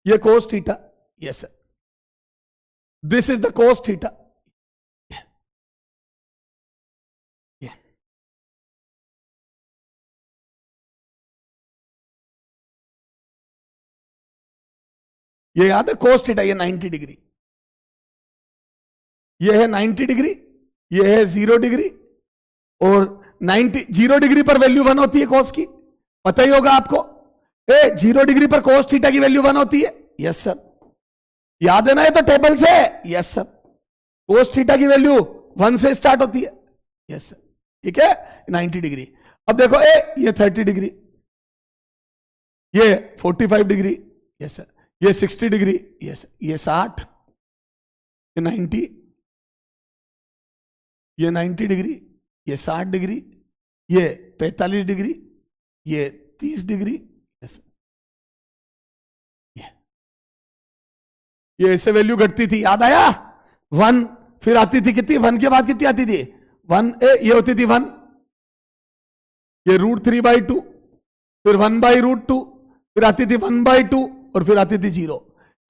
ये कोस theta, yes sir, this is the cos theta. ये याद है कोस थीटा, ये 90 डिग्री, ये है 90 डिग्री, ये है 0 डिग्री, और 0 डिग्री पर वैल्यू 1 होती है कोस की, पता ही होगा आपको। 0 डिग्री पर कोस थीटा की वैल्यू 1 होती है। यस सर, याद है ना, ये तो टेबल से। यस सर, कोस थीटा की वैल्यू 1 से स्टार्ट होती है। यस सर, ठीक है, 90 डिग्री। अब देखो ये 30 डिग्री, ये 45 डिग्री, यस सर, ये 60 डिग्री, यस, ये 60, ये 90, ये 90 डिग्री, ये 60 डिग्री, ये 45 डिग्री, ये 30 डिग्री। यस, ये ऐसे वैल्यू घटती थी, याद आया। 1 फिर आती थी कितनी, 1 के बाद कितनी आती थी 1, ये होती थी 1, ये √3/2, फिर 1/√2, फिर आती थी 1/2, और फिर आती थी 0।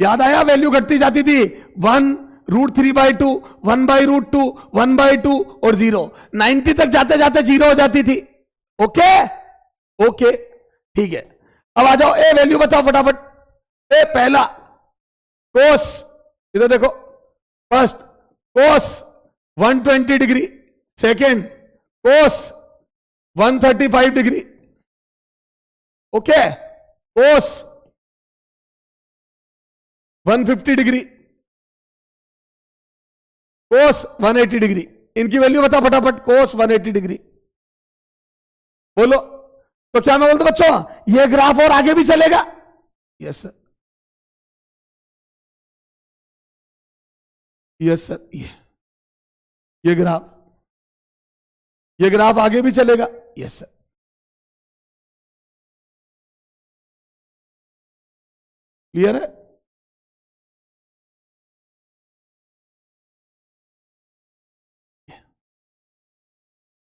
याद आया, वैल्यू घटती जाती थी 1, √3/2, 1/√2, 1/2 और 0। 90 तक जाते जाते 0 हो जाती थी। ओके ओके, ठीक है। अब आ जाओ, ए वैल्यू बताओ फटाफट। ए पहला कोस, इधर देखो, फर्स्ट कोस 120 डिग्री, सेकेंड कोस 135 डिग्री, ओके, कोस 150 डिग्री, कोस 180 डिग्री। इनकी वैल्यू बताओ फटाफट। कोस 180 डिग्री, बोलो। तो क्या मैं बोलता बच्चों, ये ग्राफ और आगे भी चलेगा। यस सर, यस सर, ये ग्राफ आगे भी चलेगा। यस सर, क्लियर है।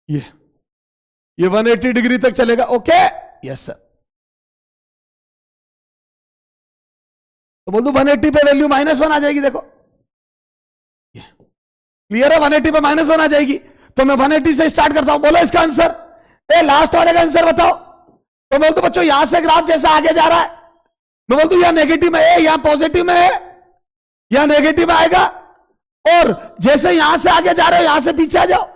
ये 180 डिग्री तक चलेगा। Okay, yes sir. तो बोल दो 180 पे वैल्यू -1 आ जाएगी। देखो क्लियर है, 180 पे -1 आ जाएगी। तो मैं 180 से स्टार्ट करता हूं। बोलो इसका आंसर, लास्ट वाले का आंसर बताओ। तो बोल दो बच्चों, यहां से ग्राफ जैसा आगे जा रहा है, मैं बोल दू यहां नेगेटिव में है, यहां पॉजिटिव में है, यहां नेगेटिव में आएगा। और जैसे यहां से आगे जा रहे हो, यहां से पीछे आ जाओ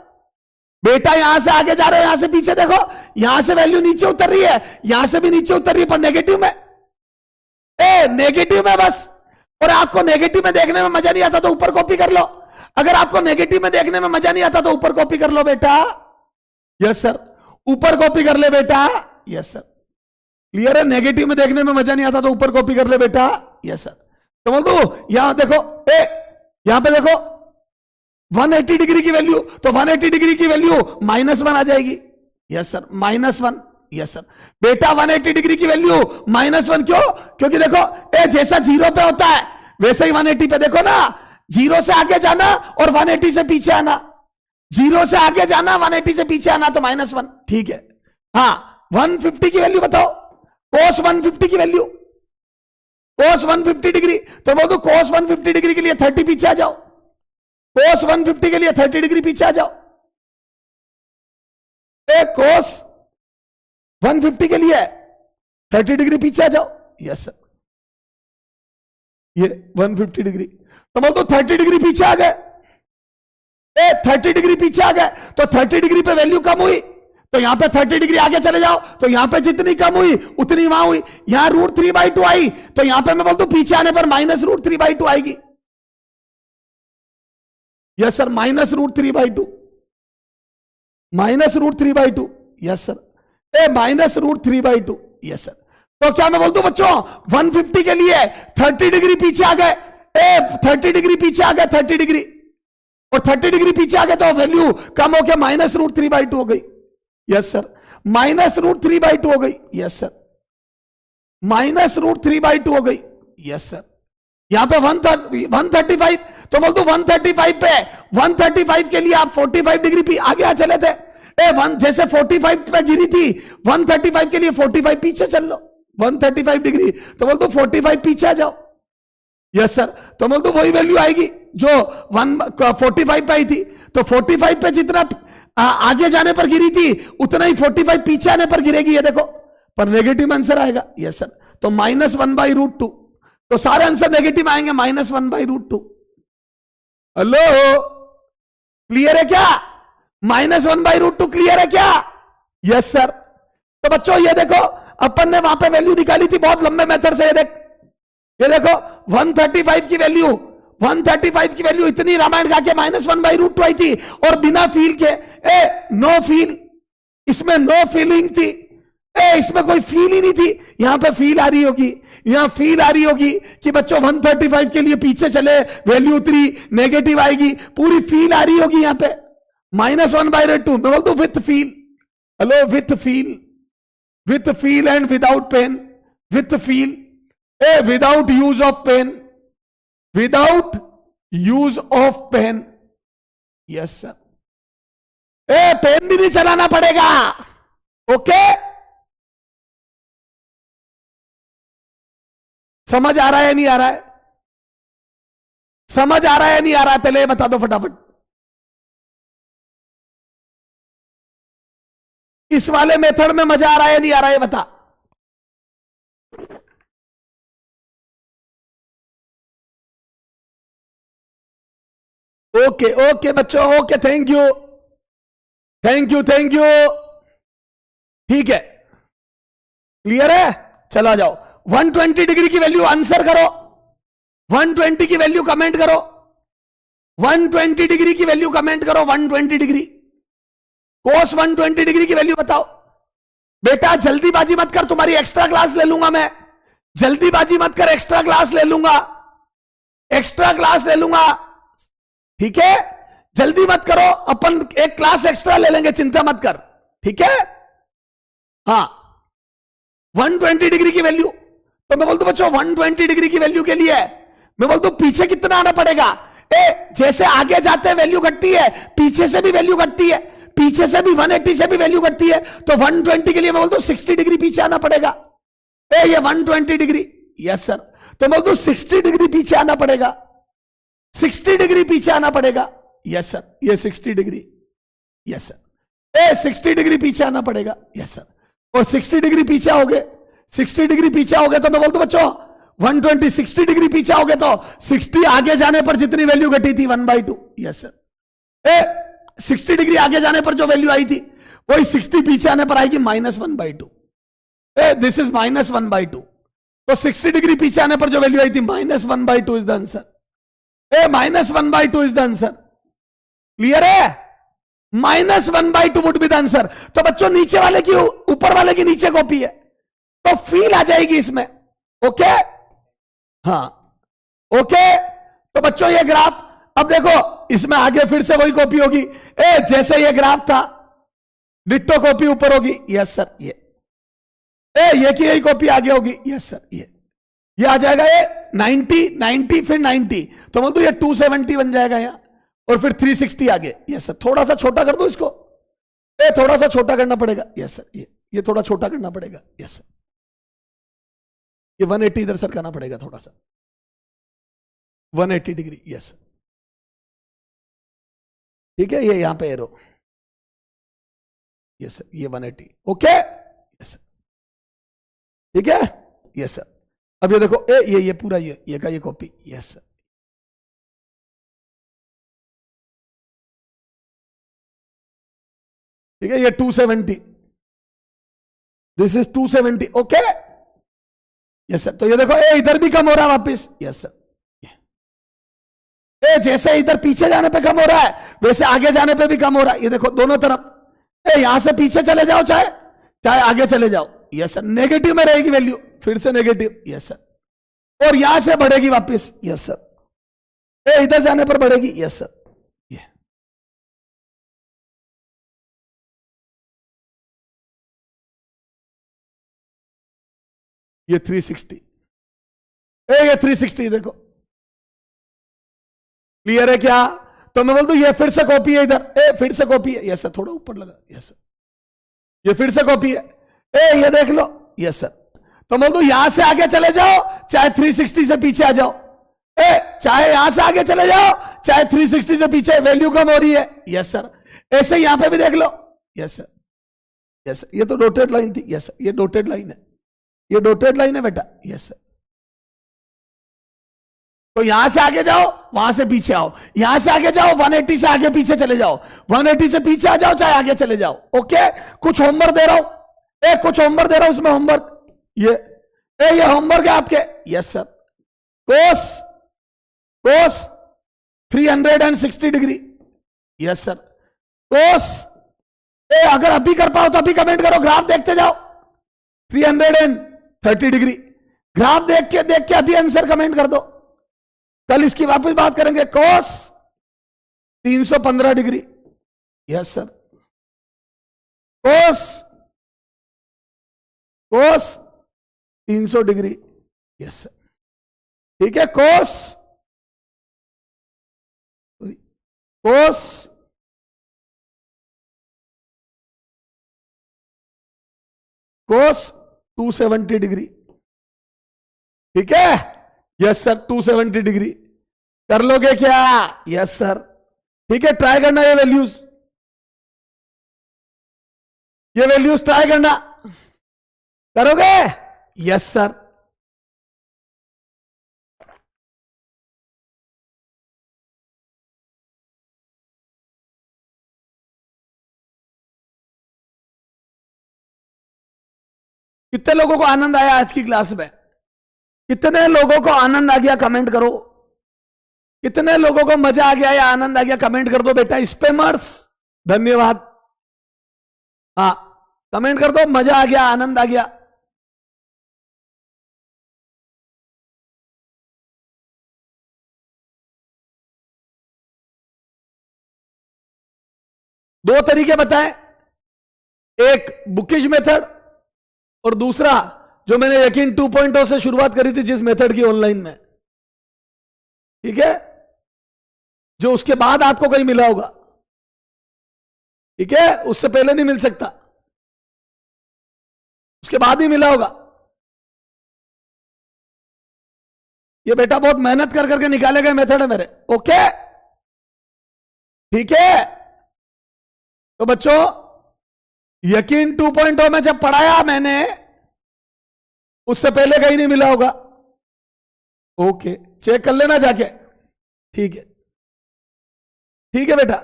बेटा, यहां से आगे जा रहे हो, यहां से पीछे देखो, यहां से वैल्यू नीचे उतर रही है, यहां से भी नीचे उतर रही है, पर नेगेटिव में। नेगेटिव में बस। और आपको नेगेटिव में देखने में मजा नहीं आता तो ऊपर कॉपी कर लो। अगर आपको नेगेटिव में देखने में मजा नहीं आता तो ऊपर कॉपी कर लो बेटा। यस सर, ऊपर कॉपी कर ले बेटा। यस सर, क्लियर है। नेगेटिव में देखने में मजा नहीं आता तो ऊपर कॉपी कर ले बेटा। Yes sir. तो बोल दो यहां देखो, यहां पे देखो 180 डिग्री की वैल्यू, तो 180 डिग्री की वैल्यू -1 आ जाएगी। Yes sir, -1। यस सर बेटा, 180 डिग्री की वैल्यू -1 क्यों? क्योंकि देखो जैसा 0 पे होता है वैसे ही 180 पे देखो ना, 0 से आगे जाना और 180 से पीछे आना, 0 से आगे जाना 180 से पीछे आना, तो -1। ठीक है। हाँ, 150 की वैल्यू बताओ, कोस 150 की वैल्यू, कोस 150 डिग्री। तो बोल दो कोस 150 डिग्री के लिए 30 पीछे आ जाओ, कोस 150 के लिए 30 डिग्री पीछे आ जाओ। कोस 150 के लिए 30 डिग्री पीछे आ जाओ। यस सर, ये 150 डिग्री। तो बोल दो 30 डिग्री पीछे आ गए, 30 डिग्री पीछे आ गए, तो 30 डिग्री पे वैल्यू कम हुई, तो यहां पे 30 डिग्री आगे चले जाओ, तो यहां पे जितनी कम हुई उतनी वहां हुई। यहां √3/2 आई, तो यहां पे मैं बोल दूं पीछे आने पर -√3/2 आएगी। Yes sir, -√3/2, -√3/2। Yes sir, -√3/2। Yes sir. तो क्या मैं बोल दूं बच्चों 150 के लिए 30 डिग्री पीछे आ गए, 30 डिग्री पीछे आ गए, 30 डिग्री, और 30 डिग्री पीछे आ गए तो वैल्यू कम होकर -√3/2 हो गई। यस सर, -√3/2 हो गई। यस सर, -√3/2 हो गई। यस सर, यहां पे 135, तो बोल दो 135 पे, 135 के लिए आप 45 डिग्री आगे आ चले थे। जैसे 45 पे गिरी थी, 135 के लिए 45 पीछे चल लो, 135 डिग्री, तो बोल दो 45 पीछे आ जाओ। यस सर, तो बोल दो वही वैल्यू आएगी जो 45 पे आई थी। तो 45 पे जितना आगे जाने पर गिरी थी उतना ही 45 पीछे आने पर गिरेगी, ये देखो, पर नेगेटिव आंसर आएगा। यस सर, तो -1/√2, तो सारे आंसर नेगेटिव आएंगे, -1/√2। हेलो, क्लियर है क्या? -1/√2 क्लियर है क्या? Yes sir. तो बच्चों ये देखो, अपन ने वहां पे वैल्यू निकाली थी बहुत लंबे मेथड से, ये देखो 135 की वैल्यू, 135 की वैल्यू इतनी रामायण गा के -1/√2 आई थी, और बिना फील के, नो फील, इसमें नो फीलिंग थी, इसमें कोई फील ही नहीं थी। यहां पे फील आ रही होगी, यहां फील आ रही होगी कि बच्चों 135 के लिए पीछे चले, वैल्यू 3 नेगेटिव आएगी, पूरी फील आ रही होगी यहां पे। -1/√2 मैं बोल दूं with feel. Hello, with feel and without pen, with feel, without use of pen, without use of pen. Yes sir, pen भी नहीं चलाना पड़ेगा। ओके, समझ आ रहा है नहीं आ रहा है? समझ आ रहा है नहीं आ रहा है? पहले बता दो फटाफट। इस वाले मेथड में मजा आ रहा है नहीं आ रहा है? बता। ओके ओके बच्चों, okay, thank you, thank you, thank you. ठीक है, क्लियर है? चला जाओ, 120 डिग्री की वैल्यू आंसर करो, 120 की वैल्यू कमेंट करो, 120 डिग्री की वैल्यू कमेंट करो, 120 डिग्री, कोस 120 डिग्री की वैल्यू बताओ। बेटा जल्दीबाजी मत कर, तुम्हारी एक्स्ट्रा क्लास ले लूंगा मैं, जल्दीबाजी मत कर, एक्स्ट्रा क्लास ले लूंगा, एक्स्ट्रा क्लास ले लूंगा, ठीक है? जल्दी मत करो, अपन एक क्लास एक्स्ट्रा ले लेंगे, चिंता मत कर, ठीक है? हाँ, 120 डिग्री की वैल्यू, तो मैं बोलता हूं बच्चों 120 डिग्री की वैल्यू के लिए मैं बोलता हूं पीछे कितना आना पड़ेगा? जैसे आगे जाते हैं वैल्यू घटती है, पीछे से भी वैल्यू घटती है, पीछे से भी 180 से भी वैल्यू घटती है, तो 120 के लिए मैं बोलता हूं 60 डिग्री पीछे आना पड़ेगा। ये 120 डिग्री, यस सर, तो मैं बोलता हूं 60 डिग्री पीछे आना पड़ेगा, 60 डिग्री पीछे आना पड़ेगा। यस सर, ये 60 डिग्री, यस सर, 60 डिग्री पीछे आना पड़ेगा। यस सर, और 60 डिग्री पीछे हो गए, 60 डिग्री पीछे हो गए, तो मैं बोलता हूं बच्चों 120 60 डिग्री पीछे हो गए, तो 60 आगे जाने पर जितनी वैल्यू घटी थी 1/2। यस सर, 60 डिग्री आगे जाने पर जो वैल्यू आई थी वही 60 पीछे आने पर आएगी -1/2। दिस इज -1/2, तो 60 डिग्री पीछे आने पर जो वैल्यू आई थी -1/2 is the answer. -1/2 is the answer, clear है? -1/2 वुड बी द आंसर। तो बच्चों नीचे वाले की ऊपर वाले की नीचे कॉपी है, तो फील आ जाएगी इसमें। ओके, हाँ, ओके। तो बच्चों ये ग्राफ, अब देखो इसमें आगे फिर से वही कॉपी होगी, जैसे ये ग्राफ था डिट्टो कॉपी ऊपर होगी। यस सर, ये की यही कॉपी आगे होगी। यस सर, ये आ जाएगा, ये 90 फिर 90, तो बोल दो ये 270 बन जाएगा यहाँ, और फिर 360 आगे। यस सर, थोड़ा सा छोटा कर दो इसको, थोड़ा सा छोटा करना पड़ेगा। यस सर, ये थोड़ा छोटा करना पड़ेगा। यस सर, ये 180 इधर सर करना पड़ेगा थोड़ा सा, 180 डिग्री। यस सर, ठीक है, ये यहां पे एरो। यस सर, ये 180। ओके, यस सर, ठीक है। यस सर, अब ये देखो, ये पूरा ये का ये कॉपी। यस सर, ठीक है, ये 270, this is 270। Okay, yes sir, तो ये देखो इधर भी कम हो रहा है वापिस। यस सर, जैसे इधर पीछे जाने पे कम हो रहा है वैसे आगे जाने पे भी कम हो रहा है। ये देखो दोनों तरफ, यहां से पीछे चले जाओ चाहे आगे चले जाओ। यस सर, नेगेटिव में रहेगी वैल्यू, फिर से नेगेटिव, यस सर, और यहां से बढ़ेगी वापस, यस सर, इधर जाने पर बढ़ेगी, यस सर, ये 360, ये 360 देखो, क्लियर है क्या? तो मैं बोल दूं ये फिर से कॉपी है, इधर फिर से कॉपी है, यस सर, थोड़ा ऊपर लगा, यस सर, ये फिर से कॉपी है, ये देख लो, यस सर। तो बोल दूं यहां से आगे चले जाओ, चाहे 360 से पीछे आ जाओ, चाहे यहां से आगे चले जाओ, चाहे 360 से पीछे, वैल्यू कम हो रही है, यस सर। ऐसे यहां पे भी देख लो, यस सर, यस सर, ये तो डॉटेड लाइन थी, यस सर, ये डॉटेड लाइन है, ये डॉटेड लाइन है बेटा, यस सर। तो यहां से आगे जाओ, वहां से पीछे आओ, यहां से आगे जाओ, 180 से आगे पीछे चले जाओ, 180 से पीछे आ जाओ, चाहे आगे चले जाओ, ओके। कुछ होमवर्क दे रहा हूं, कुछ होमवर्क दे रहा हूं, उसमें होमवर्क, ये होमवर्क है आपके, यस सर। कोस 360 डिग्री, यस सर। कोस, अगर अभी कर पाओ तो अभी कमेंट करो, ग्राफ देखते जाओ, 330 डिग्री, ग्राफ देख के अभी आंसर कमेंट कर दो, कल इसकी वापस बात करेंगे। कोस 315 डिग्री, यस सर। कोस 300 डिग्री, यस सर, ठीक है। कोस 270 डिग्री, ठीक है, यस सर, 270 डिग्री कर लोगे क्या? यस सर, ठीक है। ट्राई करना ये वैल्यूज ट्राई करना, करोगे? Yes sir. कितने लोगों को आनंद आया आज की क्लास में? कितने लोगों को आनंद आ गया कमेंट करो। कितने लोगों को मजा आ गया या आनंद आ गया कमेंट कर दो बेटा। स्पैमर्स धन्यवाद, हाँ कमेंट कर दो, मजा आ गया, आनंद आ गया। दो तरीके बताएं, एक बुकिश मेथड और दूसरा जो मैंने यकीन 2.0 से शुरुआत करी थी जिस मेथड की ऑनलाइन में, ठीक है, जो उसके बाद आपको कहीं मिला होगा, ठीक है, उससे पहले नहीं मिल सकता, उसके बाद ही मिला होगा। ये बेटा बहुत मेहनत कर करके निकाले गए मेथड है मेरे, ओके ठीक है। तो बच्चों यकीन 2.0 में जब पढ़ाया मैंने, उससे पहले कहीं नहीं मिला होगा, ओके चेक कर लेना जाके, ठीक है, ठीक है बेटा,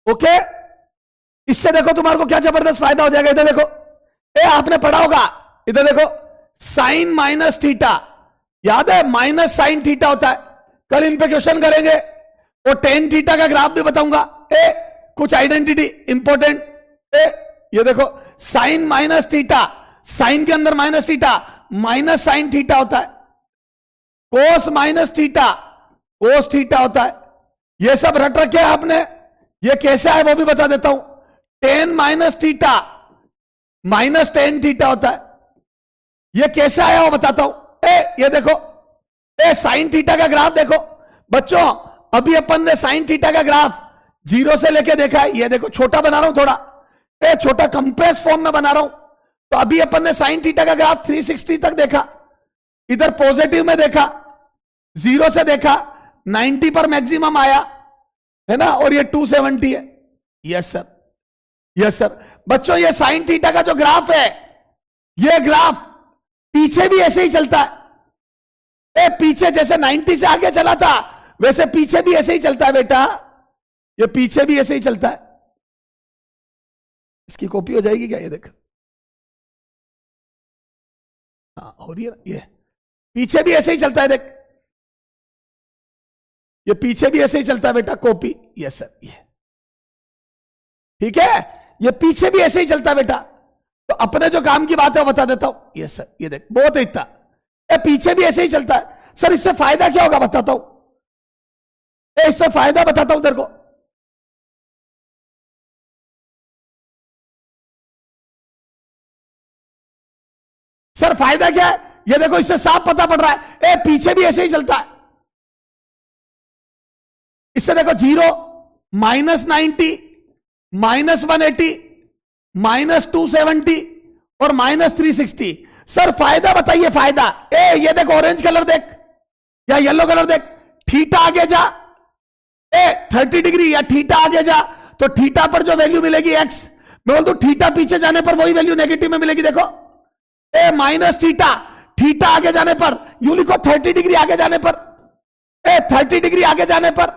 ओके। इससे देखो तुम्हारे को क्या जबरदस्त फायदा हो जाएगा। इधर देखो, आपने पढ़ा होगा, इधर देखो, साइन माइनस थीटा, याद है माइनस साइन थीटा होता है। कल इन पे क्वेश्चन करेंगे और टेन थीटा का ग्राफ भी बताऊंगा। कुछ आइडेंटिटी इंपॉर्टेंट, ये देखो साइन माइनस थीटा, साइन के अंदर minus theta, minus sine theta होता है। कोस माइनस थीटा, कोस थीटा होता है। ये सब रट रखे हैं आपने, ये कैसे आए वो भी बता देता हूं। Ten minus theta minus tan theta होता है, ये कैसे आया वो बताता हूं। ये देखो, साइन थीटा का ग्राफ देखो बच्चों, अभी अपन ने साइन थीटा का ग्राफ 0 से लेके देखा है। ये देखो छोटा बना रहा हूं थोड़ा, छोटा कंप्रेस फॉर्म में बना रहा हूं। तो अभी अपन ने साइन थीटा का ग्राफ 360 तक देखा, इधर पॉजिटिव में देखा, 0 से देखा, 90 पर मैक्सिमम आया है ना, और ये 270 है। Yes sir, yes sir. बच्चों ये साइन थीटा का जो ग्राफ है, ये ग्राफ पीछे भी ऐसे ही चलता है। पीछे जैसे 90 से आगे चला था वैसे पीछे भी ऐसे ही चलता है बेटा, ये पीछे भी ऐसे ही चलता है। इसकी कॉपी हो जाएगी क्या? ये देख, हाँ हो रही है ना, ये पीछे भी ऐसे ही चलता है, देख ये पीछे भी ऐसे ही चलता है बेटा, कॉपी। यस सर, ये ठीक है, ये पीछे भी ऐसे ही चलता है बेटा। तो तो अपने जो काम की बात है वो बता देता हूं। यस सर, ये देख बहुत इतना पीछे भी ऐसे ही चलता है सर, इससे फायदा क्या होगा बताता हूं, इससे फायदा बताता हूं तेरे को। सर फायदा क्या है, ये देखो इससे साफ पता पड़ रहा है, पीछे भी ऐसे ही चलता है। इससे देखो 0, -90, -180, -270 और -360। सर फायदा बताइए फायदा। ये देख ऑरेंज कलर देख या येलो कलर देख, थीटा आगे जा, 30 डिग्री या थीटा आगे जा तो थीटा पर जो वैल्यू मिलेगी एक्स, मैं बोल दूं थीटा पीछे जाने पर वही वैल्यू नेगेटिव में मिलेगी। देखो माइनस थीटा, थीटा आगे जाने पर यू लिखो 30 डिग्री आगे जाने पर, 30 डिग्री आगे जाने पर,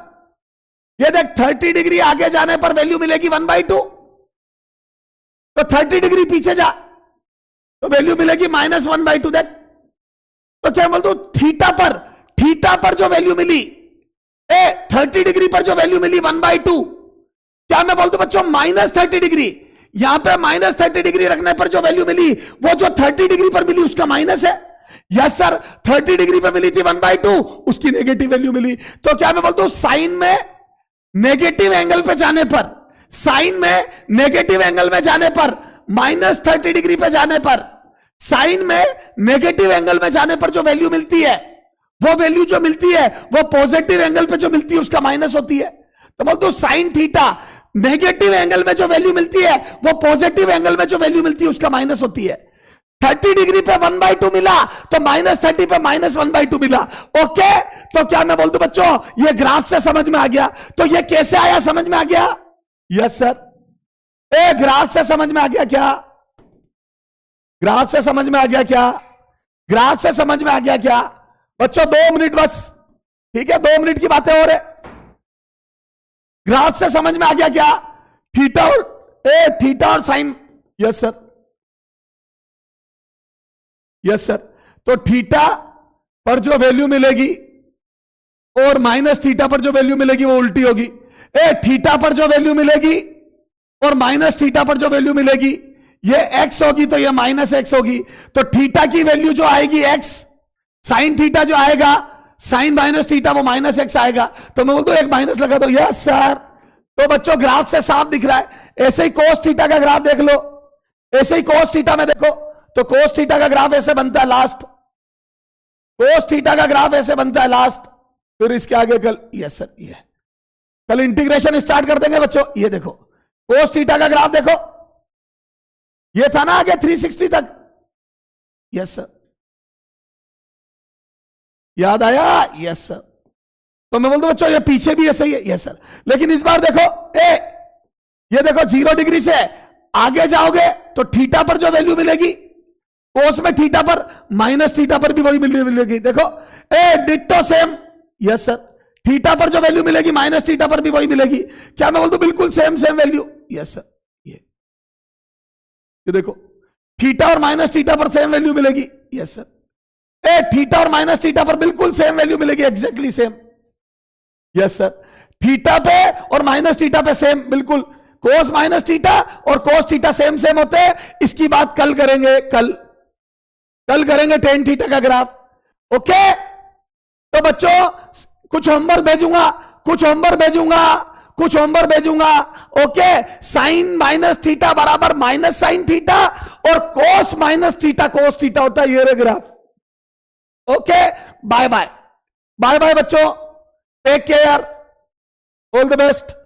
ये देख 30 डिग्री आगे जाने पर वैल्यू मिलेगी 1/2। तो 30 डिग्री पीछे जा तो वैल्यू मिलेगी -1/2। देख तो क्या बोल दू, थीटा पर जो वैल्यू मिली 30 डिग्री पर जो वैल्यू मिली 1/2, क्या मैं बोल दूं बच्चों -30 डिग्री, यहां पे -30 डिग्री रखने पर जो वैल्यू मिली वो जो 30 डिग्री पर मिली उसका माइनस है। यस सर, 30 डिग्री पर मिली थी 1/2, उसकी नेगेटिव वैल्यू मिली। तो क्या मैं बोलता हूं साइन में नेगेटिव एंगल पे जाने पर, साइन में नेगेटिव एंगल में जाने पर, -30 डिग्री पे जाने पर, साइन में नेगेटिव एंगल में जाने पर जो वैल्यू मिलती है, वो वैल्यू जो मिलती है वो पॉजिटिव एंगल पे जो मिलती है उसका माइनस होती है। तो बोलते हो साइन थीटा, नेगेटिव एंगल में जो वैल्यू मिलती है वो पॉजिटिव एंगल में जो वैल्यू मिलती है उसका माइनस होती है। 30 डिग्री पे 1/2 मिला तो -30 पे -1/2 मिला। ओके, तो क्या मैं बोल दूं बच्चों ये ग्राफ से समझ में आ गया। तो ये कैसे आया, समझ में आ गया? यस सर, ग्राफ से समझ में आ गया क्या? ग्राफ से समझ में आ गया क्या? ग्राफ से समझ में आ गया क्या बच्चों? 2 मिनट बस, ठीक है, 2 मिनट की बातें हो रहे। ग्राफ से समझ में आ गया क्या? थीटा और sine. Yes sir, yes sir. तो थीटा पर जो वैल्यू मिलेगी और -थीटा पर जो वैल्यू मिलेगी वो उल्टी होगी। थीटा पर जो वैल्यू मिलेगी और -थीटा पर जो वैल्यू मिलेगी ये x होगी तो ये -x होगी। तो थीटा की वैल्यू जो आएगी x, साइन थीटा जो आएगा, साइन -थीटा वो -x आएगा। तो मैं बोलता हूं एक माइनस लगा दो। Yes sir. तो बच्चों ग्राफ से साफ दिख रहा है। ऐसे ही कोस थीटा का ग्राफ देख लो, ऐसे ही कोस थीटा में देखो तो कोस थीटा का ग्राफ ऐसे बनता है लास्ट, कोस थीटा का ग्राफ ऐसे बनता है लास्ट। फिर इसके आगे कल, यस सर, ये कल इंटीग्रेशन स्टार्ट कर देंगे बच्चों। ये देखो कोस थीटा का ग्राफ देखो, ये था ना आगे 360 तक। यस सर, याद आया? Yes sir. तो मैं बोलता हूं बच्चों ये पीछे भी ऐसे ही है। यस सर, लेकिन इस बार देखो ये देखो 0 डिग्री से आगे जाओगे तो थीटा पर जो वैल्यू मिलेगी कोस में थीटा पर, -थीटा पर भी वही मिलेगी। देखो ditto same. Yes sir, theta पर जो वैल्यू मिलेगी -थीटा पर भी वही मिलेगी। क्या मैं बोलता हूं बिल्कुल सेम वैल्यू? यस सर, ये देखो थीटा और -थीटा पर सेम वैल्यू मिलेगी। यस सर, थीटा और -थीटा पर बिल्कुल सेम वैल्यू मिलेगी, exactly same. Yes sir, theta पे और -थीटा पे सेम बिल्कुल। कोस -थीटा और कोस थीटा सेम होते हैं। इसकी बात कल करेंगे, कल करेंगे tan थीटा का ग्राफ। ओके, तो बच्चों कुछ होमवर्क भेजूंगा, कुछ होमवर्क भेजूंगा, कुछ होमवर्क भेजूंगा। ओके, साइन -थीटा बराबर -sin थीटा और कोस -थीटा कोस थीटा होता है ये graph. Okay, bye bye, bye bye बच्चों, take care, all the best.